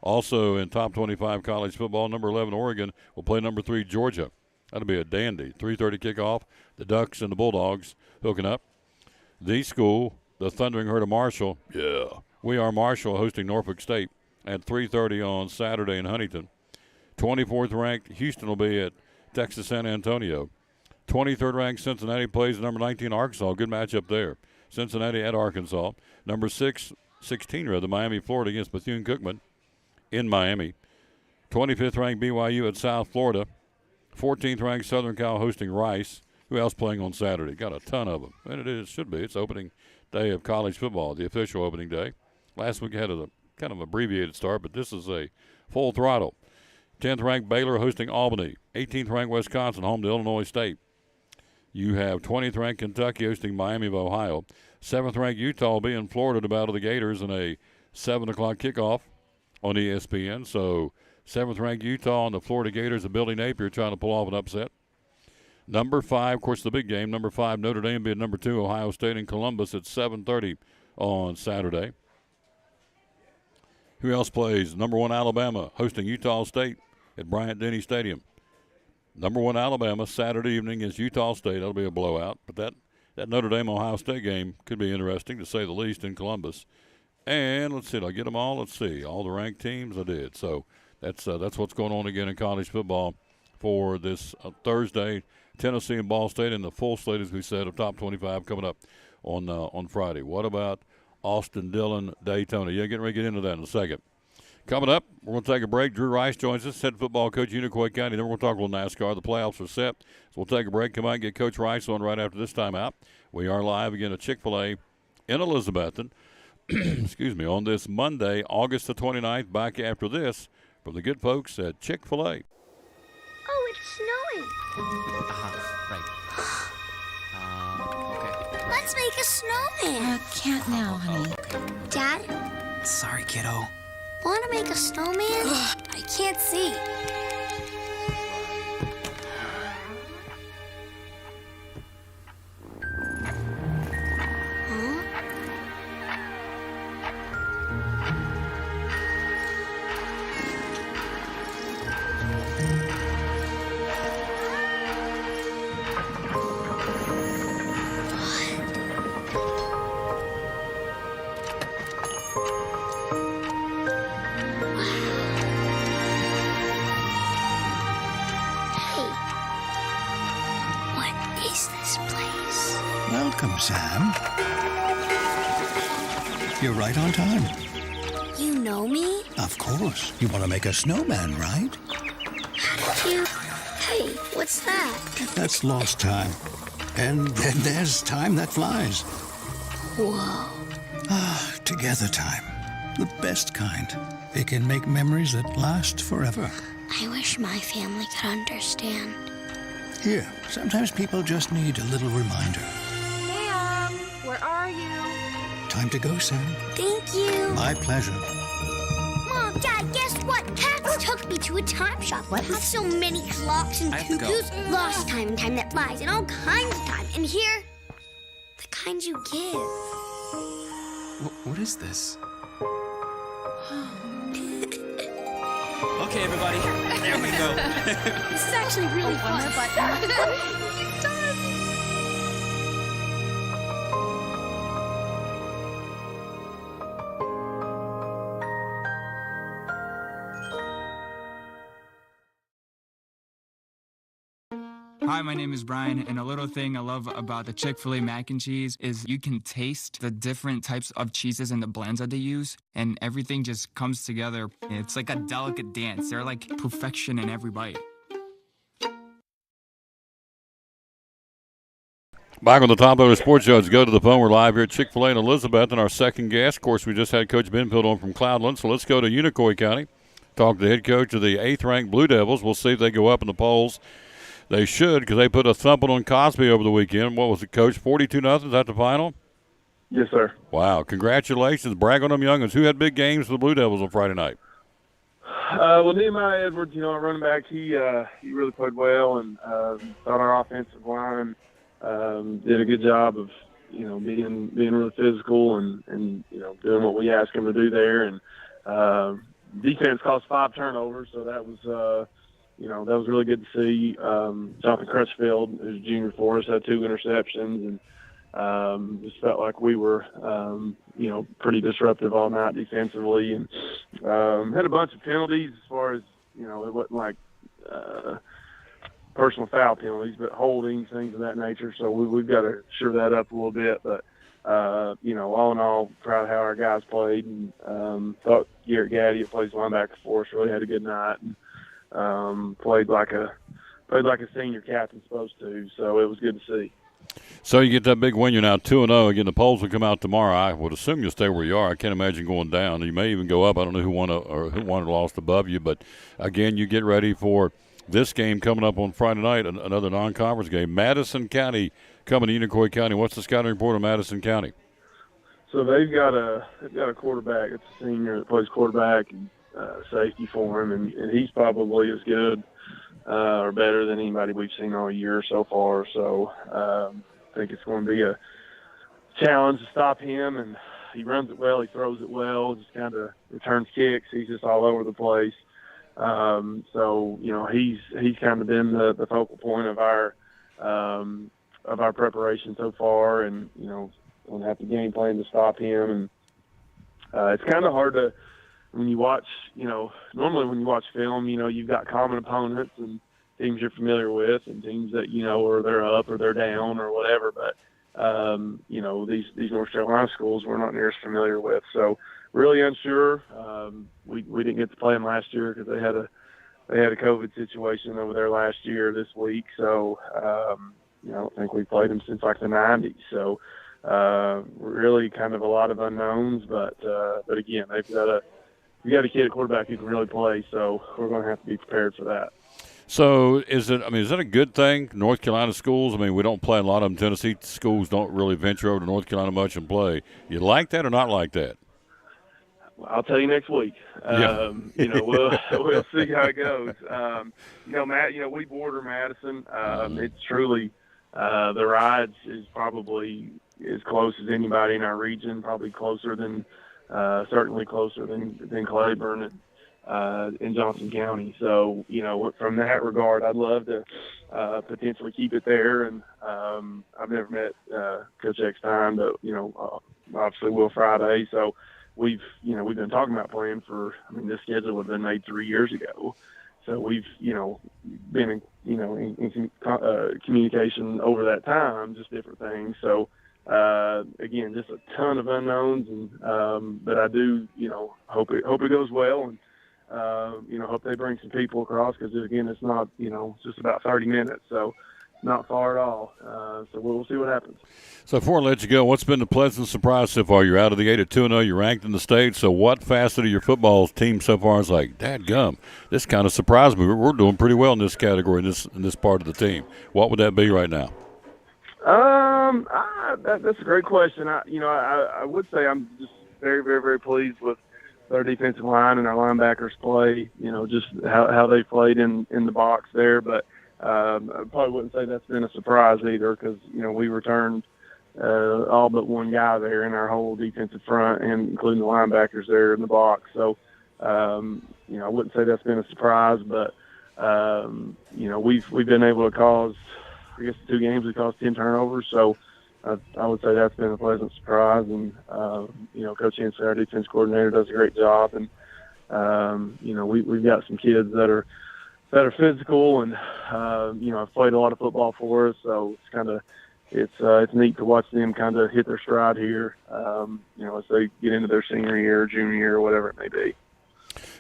Also in top 25 college football, number 11, Oregon will play number 3, Georgia. That'll be a dandy. 3:30 kickoff. The Ducks and the Bulldogs hooking up. The school, the Thundering Herd of Marshall. Yeah. We are Marshall hosting Norfolk State at 3:30 on Saturday in Huntington. 24th ranked Houston will be at Texas San Antonio. 23rd ranked Cincinnati plays number 19 Arkansas. Good matchup there. Cincinnati at Arkansas. Number 16 Miami, Florida against Bethune-Cookman in Miami. 25th ranked BYU at South Florida. 14th ranked Southern Cal hosting Rice. Who else playing on Saturday? Got a ton of them. And it should be. It's opening day of college football, the official opening day. Last week had a kind of abbreviated start, but this is a full throttle. 10th ranked Baylor hosting Albany. 18th ranked Wisconsin home to Illinois State. You have 20th ranked Kentucky hosting Miami of Ohio. 7th ranked Utah will be in Florida to battle the Gators in a 7 o'clock kickoff on ESPN. So 7th ranked Utah and the Florida Gators of Billy Napier trying to pull off an upset. Number 5, of course, the big game. Number 5, Notre Dame being number 2, Ohio State in Columbus at 7:30 on Saturday. Who else plays? Number 1, Alabama hosting Utah State at Bryant-Denny Stadium. Number 1, Alabama, Saturday evening is Utah State. That'll be a blowout. But that Notre Dame-Ohio State game could be interesting, to say the least, in Columbus. And let's see, did I get them all? Let's see, all the ranked teams I did. So that's what's going on again in college football for this Thursday. Tennessee and Ball State, and the full slate, as we said, of top 25 coming up on Friday. What about Austin Dillon, Daytona? Yeah, getting ready to get into that in a second. Coming up, we're going to take a break. Drew Rice joins us, head football coach, Unicoi County. Then we're going to talk a little NASCAR. The playoffs are set, so we'll take a break. Come out and get Coach Rice on right after this time out. We are live again at Chick-fil-A in Elizabethton, excuse me, on this Monday, August the 29th. Back after this from the good folks at Chick-fil-A. Oh, it's snowing. Right. Okay. Let's make a snowman. Can't now, honey. Dad, Sorry, kiddo. want to make a snowman? I can't see. Welcome, Sam. You're right on time. You know me? Of course. You want to make a snowman, right? How did you? Hey, what's that? That's lost time. And then there's time that flies. Whoa. Ah, together time. The best kind. It can make memories that last forever. I wish my family could understand. Here, sometimes people just need a little reminder. Sam, where are you? Time to go, Sam. Thank you. My pleasure. Mom, Dad, guess what? Cats took me to a time shop. What? Had so many clocks and I have to go. cuckoos, lost time and time that flies, and all kinds of time. And here, the kinds you give. What is this? Okay, everybody. There we go. This is actually really fun. Hi, my name is Brian, and a little thing I love about the Chick-fil-A mac and cheese is you can taste the different types of cheeses and the blends that they use, and everything just comes together. It's like a delicate dance. They're like perfection in every bite. Back on the Top Loader Sports Show. Let's go to the phone. We're live here at Chick-fil-A and Elizabeth, and our second guest. Of course, we just had Coach Benfield on from Cloudland, so let's go to Unicoi County. Talk to the head coach of the 8th-ranked Blue Devils. We'll see if they go up in the polls. They should, because they put a thumping on Cosby over the weekend. What was it, Coach? 42-0? Is that the final? Yes, sir. Wow. Congratulations. Brag on them youngins. Who had big games for the Blue Devils on Friday night? Well, Nehemiah Edwards, our running back, he really played well, and thought our offensive line did a good job of, being really physical and doing what we asked him to do there. And defense caused 5 turnovers, so that was that was really good to see. Jonathan Crutchfield, who's a junior for us, had 2 interceptions, and just felt like we were, pretty disruptive all night defensively, and had a bunch of penalties as far as, it wasn't like personal foul penalties, but holdings, things of that nature. So we've got to shore that up a little bit. But, all in all, proud of how our guys played, and thought Garrett Gaddy, who plays linebacker for us, really had a good night. And, played like a senior captain's supposed to, so it was good to see. So you get that big win. You're now 2-0. Again, the polls will come out tomorrow. I would assume you'll stay where you are. I can't imagine going down. You may even go up. I don't know who won or lost above you, but again, you get ready for this game coming up on Friday night, another non-conference game. Madison County coming to Unicoi County. What's the scouting report on Madison County? So they've got a quarterback. It's a senior that plays quarterback and safety for him, and he's probably as good or better than anybody we've seen all year so far. So I think it's going to be a challenge to stop him, and he runs it well, he throws it well, just kind of returns kicks. He's just all over the place. So he's kind of been the focal point of our preparation so far, and going to have to game plan to stop him. And it's kind of hard to, when you watch, normally when you watch film, you've got common opponents and teams you're familiar with, and teams that or they're up or they're down or whatever. But these North Carolina schools we're not near as familiar with, so really unsure. We didn't get to play them last year because they had a COVID situation over there last year this week. So I don't think we played them since like the 90s. So really kind of a lot of unknowns, but again, we got a kid at quarterback who can really play, so we're going to have to be prepared for that. So is that a good thing? North Carolina schools, we don't play a lot of them. Tennessee schools don't really venture over to North Carolina much and play. You like that or not like that? Well, I'll tell you next week. Yeah. We'll see how it goes. Matt, we border Madison. It's truly the rides is probably as close as anybody in our region, probably closer than certainly closer than Claiborne in Johnson County. So, from that regard, I'd love to potentially keep it there. And I've never met Coach Eckstein, but, obviously Will Friday. So we've been talking about playing for, this schedule would have been made 3 years ago. So we've, been in communication over that time, just different things. So, again, just a ton of unknowns, and but I do, hope it goes well, and hope they bring some people across, because again, it's not, it's just about 30 minutes, so not far at all. So we'll see what happens. So before I let you go, what's been the pleasant surprise so far? You're out of the gate at 2-0. You're ranked in the state. So what facet of your football team so far is like, dadgum, this kind of surprised me. We're doing pretty well in this category, in this part of the team. What would that be right now? That's a great question. I would say I'm just very, very, very pleased with our defensive line and our linebackers play, just how they played in the box there. But I probably wouldn't say that's been a surprise either, because, we returned all but one guy there in our whole defensive front, and including the linebackers there in the box. So, I wouldn't say that's been a surprise, but we've been able to cause, I guess, the 2 games we caused 10 turnovers. So I would say that's been a pleasant surprise. And Coach Hensley, our defense coordinator, does a great job. And we've got some kids that are physical and have played a lot of football for us. So it's kind of it's neat to watch them kind of hit their stride here. As they get into their senior year, junior year, or whatever it may be.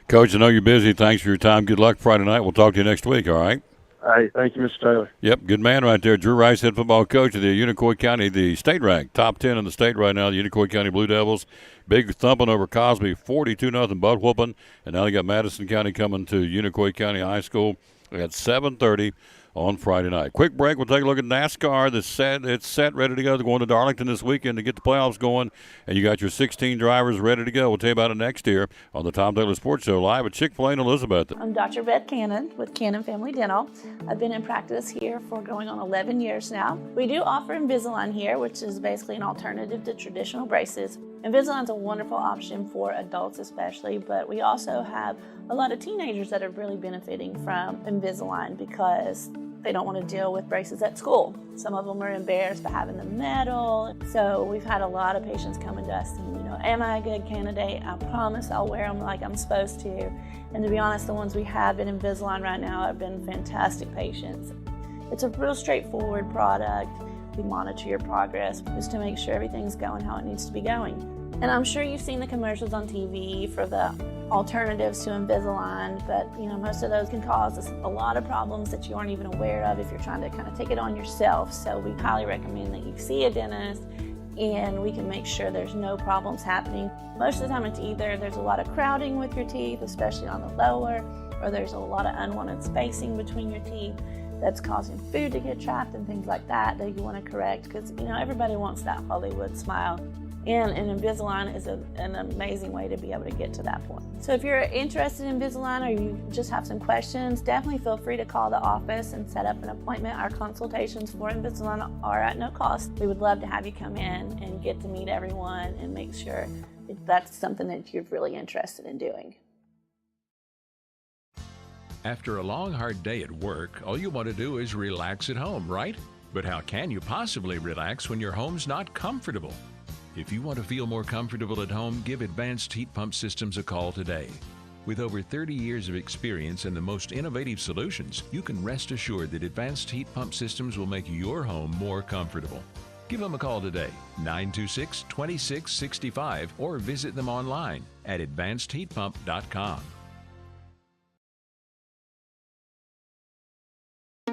Coach, I know you're busy. Thanks for your time. Good luck Friday night. We'll talk to you next week, all right? Hey, thank you, Mr. Taylor. Yep, good man right there. Drew Rice, head football coach of the Unicoi County, the state rank, top 10 in the state right now, the Unicoi County Blue Devils. Big thumping over Cosby, 42-0 butt whooping. And now they got Madison County coming to Unicoi County High School at 7:30 on Friday night. Quick break. We'll take a look at NASCAR. It's set, ready to go. They're going to Darlington this weekend to get the playoffs going, and you got your 16 drivers ready to go. We'll tell you about it next year on the Tom Taylor Sports Show live at Chick-fil-A in Elizabeth. I'm Dr. Beth Cannon with Cannon Family Dental. I've been in practice here for going on 11 years now. We do offer Invisalign here, which is basically an alternative to traditional braces. Invisalign's a wonderful option for adults especially, but we also have a lot of teenagers that are really benefiting from Invisalign because they don't want to deal with braces at school. Some of them are embarrassed by having the metal. So we've had a lot of patients coming to us and, am I a good candidate? I promise I'll wear them like I'm supposed to. And to be honest, the ones we have in Invisalign right now have been fantastic patients. It's a real straightforward product. We monitor your progress just to make sure everything's going how it needs to be going. And I'm sure you've seen the commercials on TV for the alternatives to Invisalign, but most of those can cause us a lot of problems that you aren't even aware of if you're trying to kind of take it on yourself. So we highly recommend that you see a dentist and we can make sure there's no problems happening. Most of the time it's either there's a lot of crowding with your teeth, especially on the lower, or there's a lot of unwanted spacing between your teeth that's causing food to get trapped and things like that you want to correct because everybody wants that Hollywood smile. And Invisalign is an amazing way to be able to get to that point. So if you're interested in Invisalign or you just have some questions, definitely feel free to call the office and set up an appointment. Our consultations for Invisalign are at no cost. We would love to have you come in and get to meet everyone and make sure that's something that you're really interested in doing. After a long, hard day at work, all you want to do is relax at home, right? But how can you possibly relax when your home's not comfortable? If you want to feel more comfortable at home, give Advanced Heat Pump Systems a call today. With over 30 years of experience and the most innovative solutions, you can rest assured that Advanced Heat Pump Systems will make your home more comfortable. Give them a call today, 926-2665, or visit them online at advancedheatpump.com.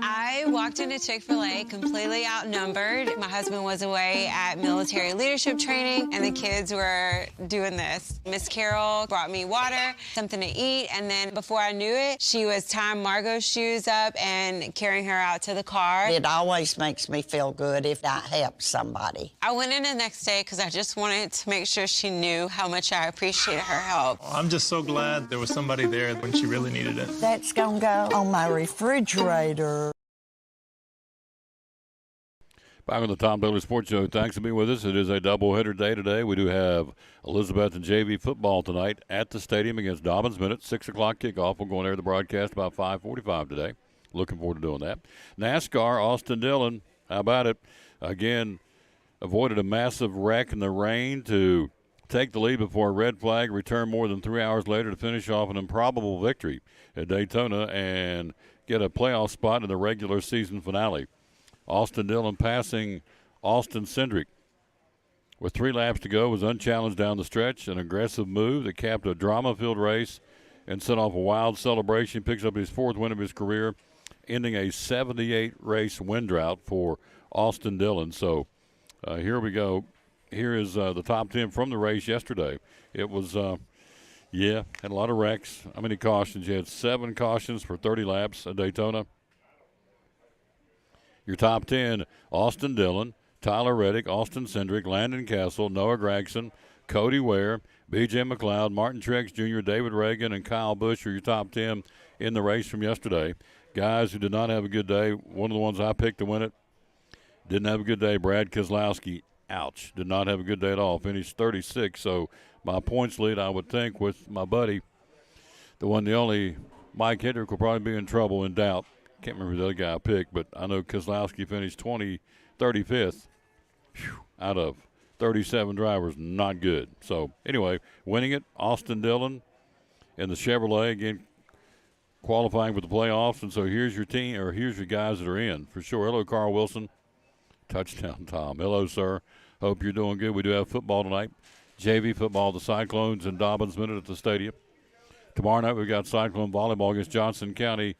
I walked into Chick-fil-A completely outnumbered. My husband was away at military leadership training, and the kids were doing this. Miss Carol brought me water, something to eat, and then before I knew it, she was tying Margot's shoes up and carrying her out to the car. It always makes me feel good if that helps somebody. I went in the next day because I just wanted to make sure she knew how much I appreciated her help. I'm just so glad there was somebody there when she really needed it. That's gonna go on my refrigerator. Back on the Tom Taylor Sports Show. Thanks for being with us. It is a doubleheader day today. We do have Elizabeth and JV football tonight at the stadium against Dobbins Minute. 6 o'clock kickoff. We'll go on air the broadcast about 5:45 today. Looking forward to doing that. NASCAR, Austin Dillon. How about it? Again, avoided a massive wreck in the rain to take the lead before a red flag, return more than 3 hours later to finish off an improbable victory at Daytona and get a playoff spot in the regular season finale. Austin Dillon passing Austin Cindric. With 3 laps to go, was unchallenged down the stretch. An aggressive move that capped a drama-filled race and set off a wild celebration. Picks up his 4th win of his career, ending a 78-race win drought for Austin Dillon. So here we go. Here is the top 10 from the race yesterday. It was, had a lot of wrecks. How many cautions? You had 7 cautions for 30 laps at Daytona. Your top 10, Austin Dillon, Tyler Reddick, Austin Cindric, Landon Castle, Noah Gregson, Cody Ware, B.J. McLeod, Martin Truex Jr., David Reagan, and Kyle Busch are your top 10 in the race from yesterday. Guys who did not have a good day, one of the ones I picked to win it, didn't have a good day, Brad Keselowski. Ouch. Did not have a good day at all. Finished 36. So my points lead, I would think, with my buddy, the one, the only, Mike Hendrick will probably be in trouble, in doubt. Can't remember the other guy I picked, but I know Kozlowski finished 35th out of 37 drivers. Not good. So anyway, winning it, Austin Dillon in the Chevrolet, again, qualifying for the playoffs. And so here's your team, or here's your guys that are in for sure. Hello, Carl Wilson. Touchdown, Tom. Hello, sir. Hope you're doing good. We do have football tonight. JV football, the Cyclones and Dobbins Minute at the stadium. Tomorrow night we've got Cyclone volleyball against Johnson County.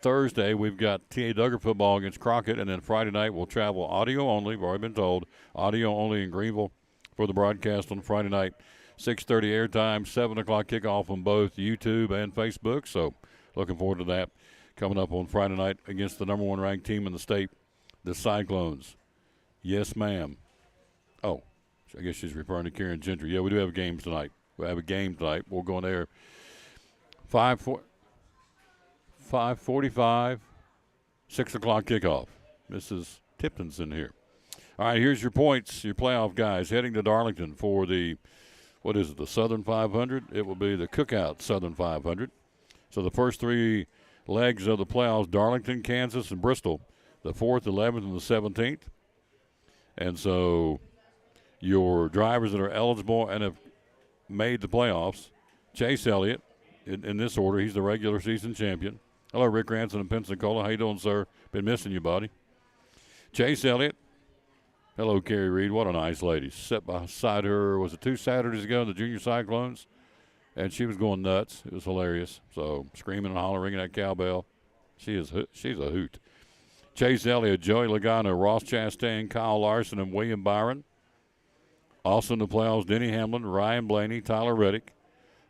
Thursday we've got T.A. Duggar football against Crockett. And then Friday night we'll travel audio only. We've already been told. Audio only in Greenville for the broadcast on Friday night. 6:30 airtime, 7 o'clock kickoff on both YouTube and Facebook. So looking forward to that coming up on Friday night against the number one ranked team in the state, the Cyclones. Yes, ma'am. Oh, I guess she's referring to Karen Gentry. Yeah, we do have games tonight. We have a game tonight. We'll go in there. 5:45, 6 o'clock kickoff. Mrs. Tipton's in here. All right, here's your points, your playoff guys. Heading to Darlington for the, what is it, the Southern 500? It will be the Cookout Southern 500. So the first three legs of the playoffs, Darlington, Kansas, and Bristol, the 4th, 11th, and the 17th. And so your drivers that are eligible and have made the playoffs, Chase Elliott, in this order, he's the regular season champion. Hello, Rick Ranson in Pensacola. How you doing, sir? Been missing you, buddy. Chase Elliott. Hello, Carrie Reed. What a nice lady. Sat beside her, was it 2 Saturdays ago, the Junior Cyclones? And she was going nuts. It was hilarious. So screaming and hollering, ringing that cowbell. She's a hoot. Chase Elliott, Joey Logano, Ross Chastain, Kyle Larson, and William Byron. Also in the playoffs, Denny Hamlin, Ryan Blaney, Tyler Reddick,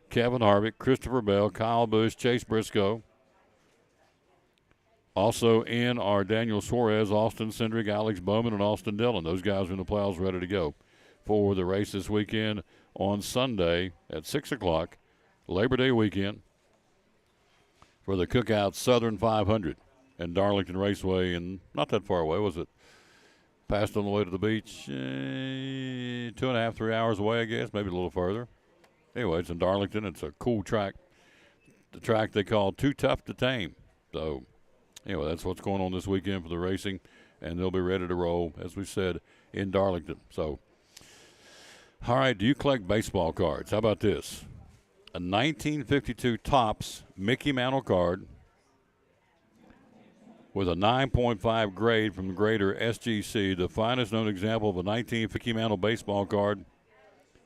Kevin Harvick, Christopher Bell, Kyle Busch, Chase Briscoe. Also in are Daniel Suarez, Austin Cindric, Alex Bowman, and Austin Dillon. Those guys are in the playoffs ready to go for the race this weekend on Sunday at 6 o'clock, Labor Day weekend, for the Cookout Southern 500 and Darlington Raceway, and not that far away, was it? Passed on the way to the beach, 2.5, 3 hours away, I guess, maybe a little further. Anyway, it's in Darlington. It's a cool track. The track they call Too Tough to Tame. So, anyway, that's what's going on this weekend for the racing, and they'll be ready to roll, as we said, in Darlington. So, all right, do you collect baseball cards? How about this? A 1952 Topps Mickey Mantle card with a 9.5 grade from the grader SGC, the finest known example of a 1950 Mantle baseball card,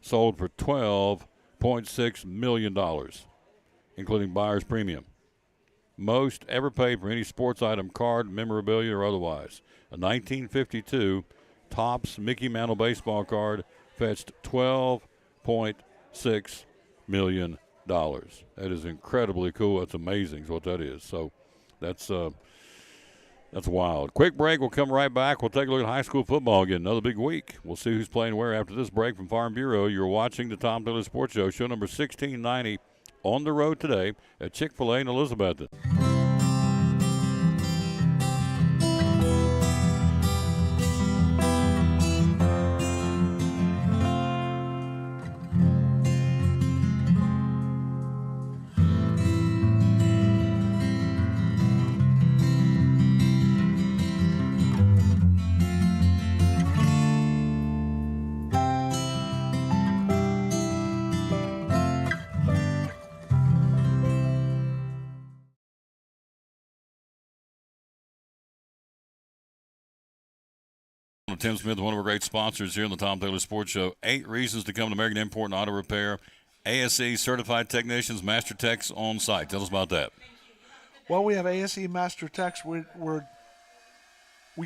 sold for $12.6 million, including buyer's premium. Most ever paid for any sports item, card, memorabilia, or otherwise. A 1952 Topps Mickey Mantle baseball card fetched $12.6 million. That is incredibly cool. That's amazing is what that is. So that's wild. Quick break. We'll come right back. We'll take a look at high school football again. Another big week. We'll see who's playing where after this break from Farm Bureau. You're watching the Tom Taylor Sports Show, show number 1690, on the road today at Chick-fil-A in Elizabethton. Tim Smith, one of our great sponsors here on the Tom Taylor Sports Show. 8 reasons to come to American Import and Auto Repair. ASE certified technicians, master techs on site. Tell us about that. Well, we have ASE master techs. We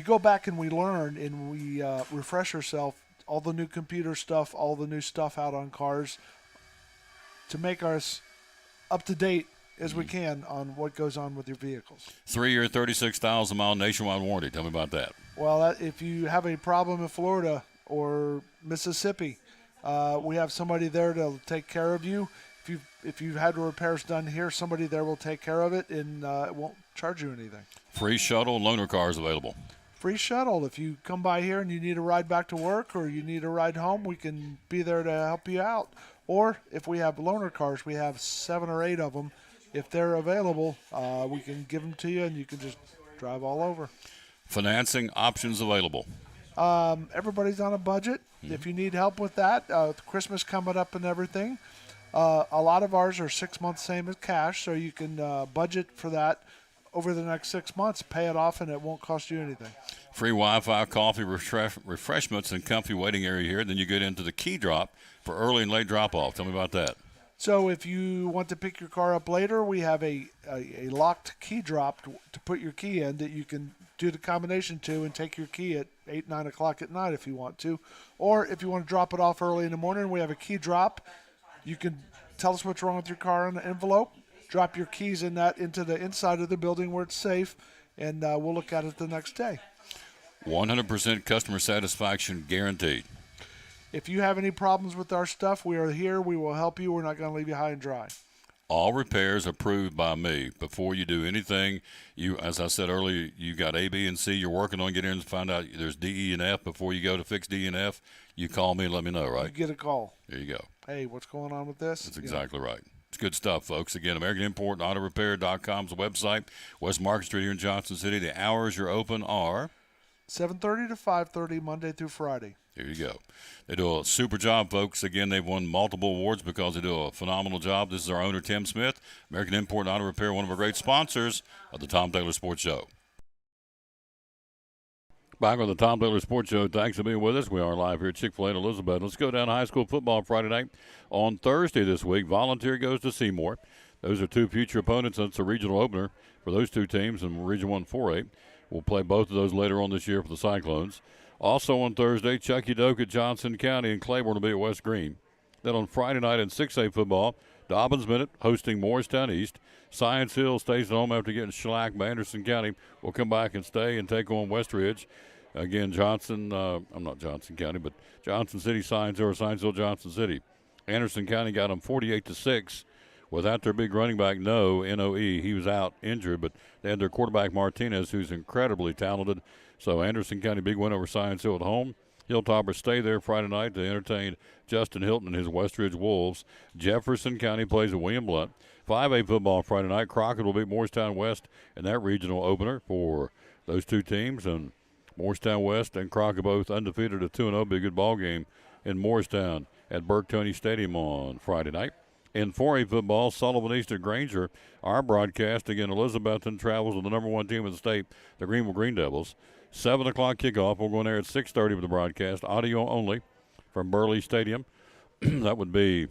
go back and we learn and we refresh ourselves, all the new computer stuff, all the new stuff out on cars, to make us up to date as we can on what goes on with your vehicles. 3-year, 36,000-mile nationwide warranty. Tell me about that. Well, if you have a problem in Florida or Mississippi, we have somebody there to take care of you. If you've had repairs done here, somebody there will take care of it, and it won't charge you anything. Free shuttle and loaner cars available. free shuttle. If you come by here and you need a ride back to work or you need a ride home, we can be there to help you out. Or if we have loaner cars, we have 7 or 8 of them. If they're available, we can give them to you and you can just drive all over. Financing options available. Everybody's on a budget. If you need help with that, Christmas coming up and everything, a lot of ours are 6 months, same as cash, so you can budget for that over the next 6 months, pay it off, and it won't cost you anything. Free Wi-Fi, coffee, refreshments, and comfy waiting area here. Then you get into the key drop for early and late drop-off. Tell me about that. So if you want to pick your car up later, we have a locked key drop to put your key in that you can do the combination to and take your key at 8, 9 o'clock at night if you want to. Or if you want to drop it off early in the morning, we have a key drop. You can tell us what's wrong with your car in the envelope, drop your keys in that into the inside of the building where it's safe, and we'll look at it the next day. 100% customer satisfaction guaranteed. If you have any problems with our stuff, we are here. We will help you. We're not going to leave you high and dry. All repairs approved by me. Before you do anything, you, as I said earlier, you got A, B, and C. You're working on getting in to find out there's D, E, and F. Before you go to fix D and F, you call me and let me know, right? You get a call. There you go. Hey, what's going on with this? That's exactly right. It's good stuff, folks. Again, AmericanImportAutoRepair.com is the website. West Market Street here in Johnson City. The hours you're open are 7:30 to 5:30 Monday through Friday. There you go. They do a super job, folks. Again, they've won multiple awards because they do a phenomenal job. This is our owner, Tim Smith, American Import and Auto Repair, one of our great sponsors of the Tom Taylor Sports Show. Back on the Tom Taylor Sports Show. Thanks for being with us. We are live here at Chick-fil-A in Elizabeth. Let's go down to high school football Friday night. On Thursday this week, Volunteer goes to Seymour. Those are two future opponents. That's a regional opener for those two teams in Region 1 4A. We'll play both of those later on this year for the Cyclones. Also on Thursday, Chucky Doak at Johnson County and Claiborne will be at West Green. Then on Friday night in 6A football, Dobbins Minute hosting Morristown East. Science Hill stays at home after getting shellacked by Anderson County. Will come back and stay and take on West Ridge. Again, I'm not Johnson County, but Johnson City, Science Hill, or Science Hill, Johnson City. Anderson County got them 48-6 without their big running back, N.O.E. He was out injured, but they had their quarterback, Martinez, who's incredibly talented. So Anderson County, big win over Science Hill at home. Hilltoppers stay there Friday night to entertain Justin Hilton and his Westridge Wolves. Jefferson County plays at William Blount. 5A football Friday night. Crockett will beat Morristown West in that regional opener for those two teams. And Morristown West and Crockett both undefeated at 2-0. Be a good ball game in Morristown at Burke Tony Stadium on Friday night. In 4A football, Sullivan East at Granger. Our broadcast, again, Elizabethton travels with the number one team in the state, the Greenville Green Devils. 7 o'clock kickoff. We'll go in there at 6:30 with the broadcast. Audio only from Burley Stadium. That would be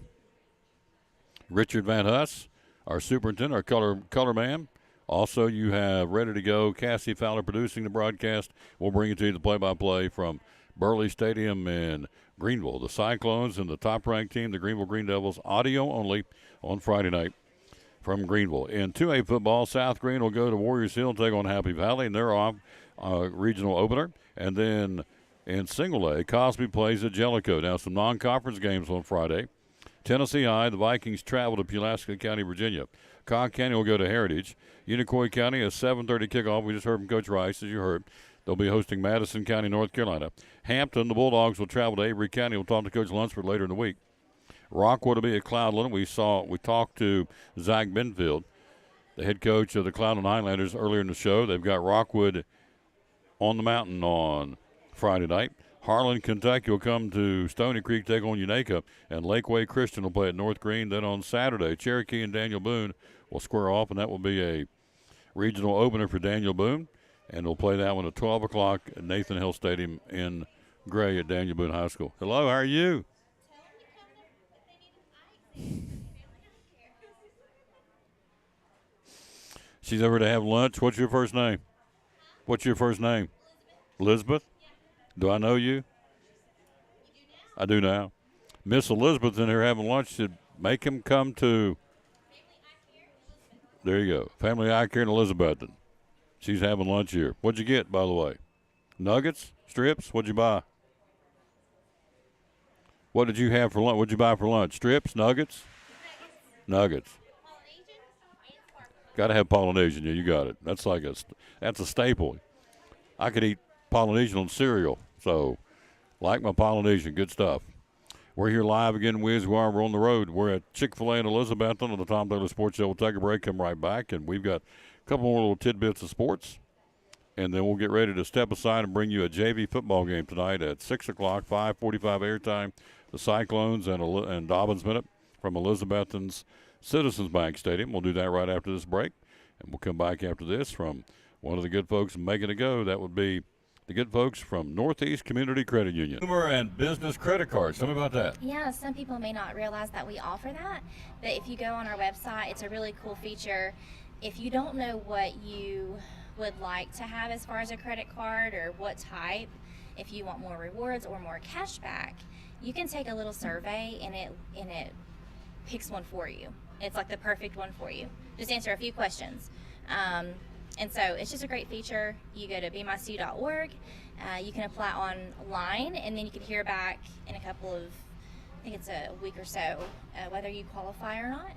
Richard Van Huss, our superintendent, our color man. Also, you have ready to go Cassie Fowler producing the broadcast. We'll bring it to you the play-by-play from Burley Stadium in Greenville. The Cyclones and the top-ranked team, the Greenville Green Devils, audio only on Friday night from Greenville. In 2A football, South Green will go to Warriors Hill and take on Happy Valley, and they're off regional opener. And then in single A, Cosby plays at Jellicoe. Now some non-conference games on Friday. Tennessee High, the Vikings travel to Pulaski County, Virginia. Cobb County will go to Heritage. Unicoi County, a 7:30 kickoff. We just heard from Coach Rice, as you heard. They'll be hosting Madison County, North Carolina. Hampton, the Bulldogs will travel to Avery County. We'll talk to Coach Lunsford later in the week. Rockwood will be at Cloudland. We talked to Zach Benfield, the head coach of the Cloudland Highlanders, earlier in the show. They've got Rockwood on the mountain on Friday night. Harlan, Kentucky will come to Stony Creek, take on Unaka, and Lakeway Christian will play at North Green. Then on Saturday, Cherokee and Daniel Boone will square off, and that will be a regional opener for Daniel Boone. And we'll play that one at 12 o'clock at Nathan Hill Stadium in Gray at Daniel Boone High School. Hello, how are you? She's over to have lunch. What's your first name? What's your first name? Elizabeth? Do I know you? I do now. Miss Elizabeth's in here having lunch. Should make him come to. There you go. Family Eye Care in Elizabethton. She's having lunch here. What'd you get, by the way? Nuggets? Strips? What'd you buy? What did you have for lunch? What'd you buy for lunch? Strips? Nuggets? Nuggets. Got to have Polynesian. Yeah, you got it. That's a staple. I could eat Polynesian cereal. So, like my Polynesian, good stuff. We're here live again, Wiz. We're on the road. We're at Chick-fil-A in Elizabethton on the Tom Taylor Sports Show. We'll take a break, come right back, and we've got a couple more little tidbits of sports. And then we'll get ready to step aside and bring you a JV football game tonight at 6 o'clock, 5:45 airtime. The Cyclones and Dobbins Minute from Elizabethton's Citizens Bank Stadium. We'll do that right after this break. And we'll come back after this from one of the good folks making it go. That would be the good folks from Northeast Community Credit Union. Consumer and business credit cards. Tell me about that. Yeah, some people may not realize that we offer that, but if you go on our website, it's a really cool feature. If you don't know what you would like to have as far as a credit card or what type, if you want more rewards or more cash back, you can take a little survey and it picks one for you. It's like the perfect one for you. Just answer a few questions. And so it's just a great feature. You go to bemycu.org, you can apply online, and then you can hear back in a couple of, I think it's a week or so, whether you qualify or not.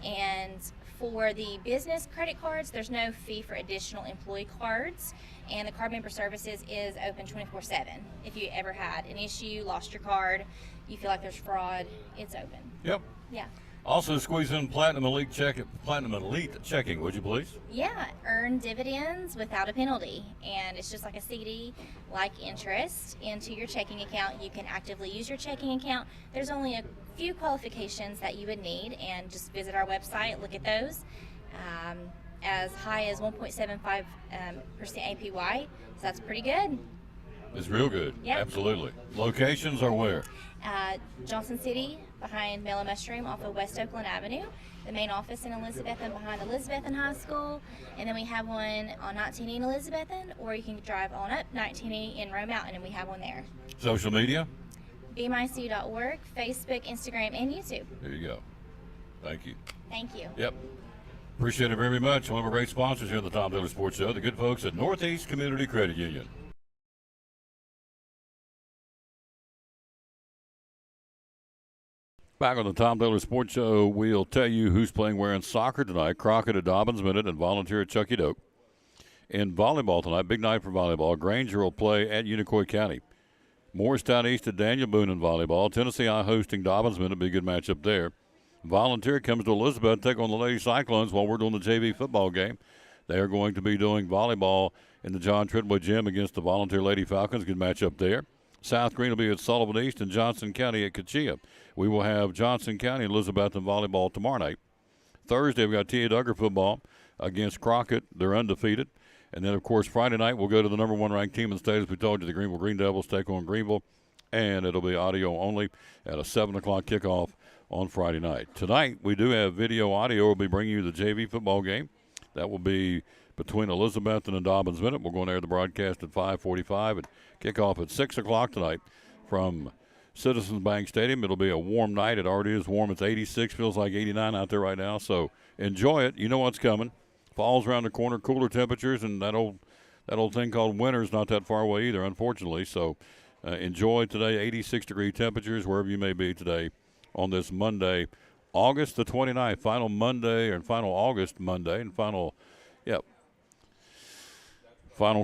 And for the business credit cards, there's no fee for additional employee cards, and the card member services is open 24/7. If you ever had an issue, lost your card, you feel like there's fraud, it's open. Yep. Yeah. Also squeeze in Platinum Elite checking, would you please? Yeah, earn dividends without a penalty, and it's just like a CD, like interest into your checking account. You can actively use your checking account. There's only a few qualifications that you would need, and just visit our website, look at those. As high as 1.75% APY, so that's pretty good. It's real good. Yep. Absolutely. Locations are where? Johnson City, behind Mellow Mushroom off of West Oakland Avenue. The main office in Elizabethton behind Elizabethton High School. And then we have one on 19E in Elizabethton, or you can drive on up 19E in Rome Mountain, and we have one there. Social media? bemycu.org, Facebook, Instagram, and YouTube. There you go. Thank you. Thank you. Yep. Appreciate it very much. One of our great sponsors here at the Tom Taylor Sports Show, the good folks at Northeast Community Credit Union. Back on the Tom Taylor Sports Show, we'll tell you who's playing where in soccer tonight. Crockett at Dobbins Minute and Volunteer at Chucky Doak. In volleyball tonight, big night for volleyball. Granger will play at Unicoi County. Morristown East at Daniel Boone in volleyball. Tennessee I hosting Dobbins Minute. Be a good matchup there. Volunteer comes to Elizabeth, take on the Lady Cyclones while we're doing the JV football game. They are going to be doing volleyball in the John Tridway Gym against the Volunteer Lady Falcons. Good matchup there. South Green will be at Sullivan East and Johnson County at Kachia. We will have Johnson County and Elizabeth in volleyball tomorrow night. Thursday, we've got T.A. Duggar football against Crockett. They're undefeated. And then, of course, Friday night, we'll go to the number one ranked team in the state. As we told you, the Greenville Green Devils take on Greenville. And it'll be audio only at a 7 o'clock kickoff on Friday night. Tonight, we do have video audio. We'll be bringing you the JV football game. That will be between Elizabethton and Dobbins Minute. We're going to air the broadcast at 5:45 and kick off at 6 o'clock tonight from Citizens Bank Stadium. It'll be a warm night. It already is warm. It's 86, feels like 89 out there right now. So enjoy it. You know what's coming. Fall's around the corner, cooler temperatures, and that old thing called winter's not that far away either, unfortunately. So enjoy today, 86-degree temperatures wherever you may be today on this Monday, August the 29th, final Monday and final August Monday, and final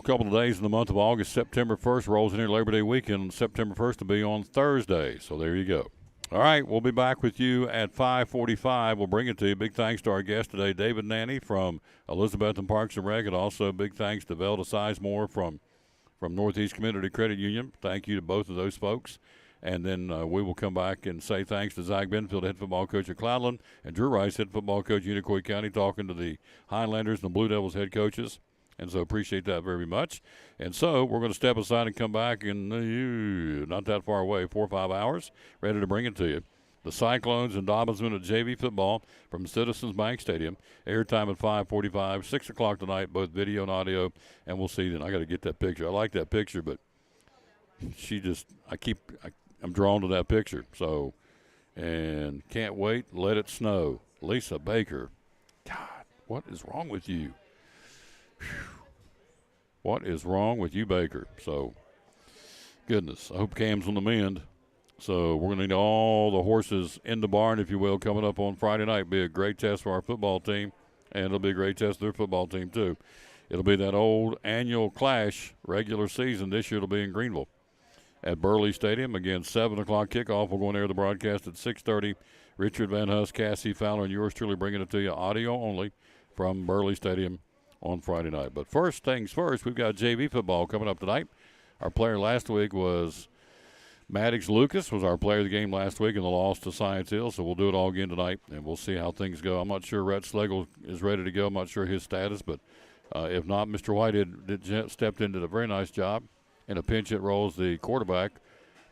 couple of days in the month of August. September 1st rolls in here, Labor Day weekend. September 1st will be on Thursday. So there you go. All right, we'll be back with you at 5:45. We'll bring it to you. Big thanks to our guest today, David Nanny from Elizabethton Parks and Rec, and also big thanks to Velda Sizemore from Northeast Community Credit Union. Thank you to both of those folks. And then we will come back and say thanks to Zach Benfield, head football coach at Cloudland, and Drew Rice, head football coach at Unicoi County, talking to the Highlanders and the Blue Devils head coaches. And so appreciate that very much. And so we're going to step aside and come back in not that far away, 4 or 5 hours, ready to bring it to you. The Cyclones and Dobbins Minute JV football from Citizens Bank Stadium. Airtime at 5:45, 6 o'clock tonight, both video and audio. And we'll see you then. I got to get that picture. I like that picture, but I'm drawn to that picture. So, and can't wait. Let it snow. Lisa Baker. God, what is wrong with you? What is wrong with you, Baker? So, goodness, I hope Cam's on the mend. So we're going to need all the horses in the barn, if you will, coming up on Friday night. Be a great test for our football team, and it'll be a great test for their football team, too. It'll be that old annual clash, regular season. This year it'll be in Greenville at Burley Stadium. Again, 7 o'clock kickoff. We'll go on air the broadcast at 6:30. Richard Van Huss, Cassie Fowler, and yours truly bringing it to you audio only from Burley Stadium on Friday night. But first things first, we've got JV football coming up tonight. Our player last week was Maddox Lucas, was our player of the game last week in the loss to Science Hill, so we'll do it all again tonight, and we'll see how things go. I'm not sure Rhett Schlegel is ready to go. I'm not sure his status, but if not, Mr. Whitehead stepped in, did a very nice job in a pinch hit role as the quarterback.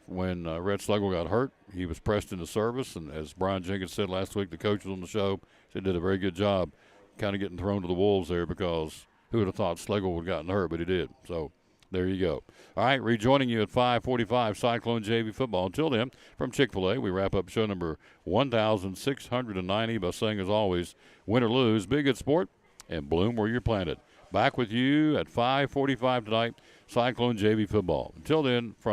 When Rhett Schlegel got hurt, he was pressed into service, and as Brian Jenkins said last week, the coaches on the show said did a very good job kind of getting thrown to the wolves there, because who would have thought Schlegel would have gotten hurt, but he did. So there you go. All right, rejoining you at 5:45, Cyclone JV football. Until then, from Chick-fil-A, we wrap up show number 1,690 by saying, as always, win or lose, be a good sport, and bloom where you're planted. Back with you at 5:45 tonight, Cyclone JV football. Until then, from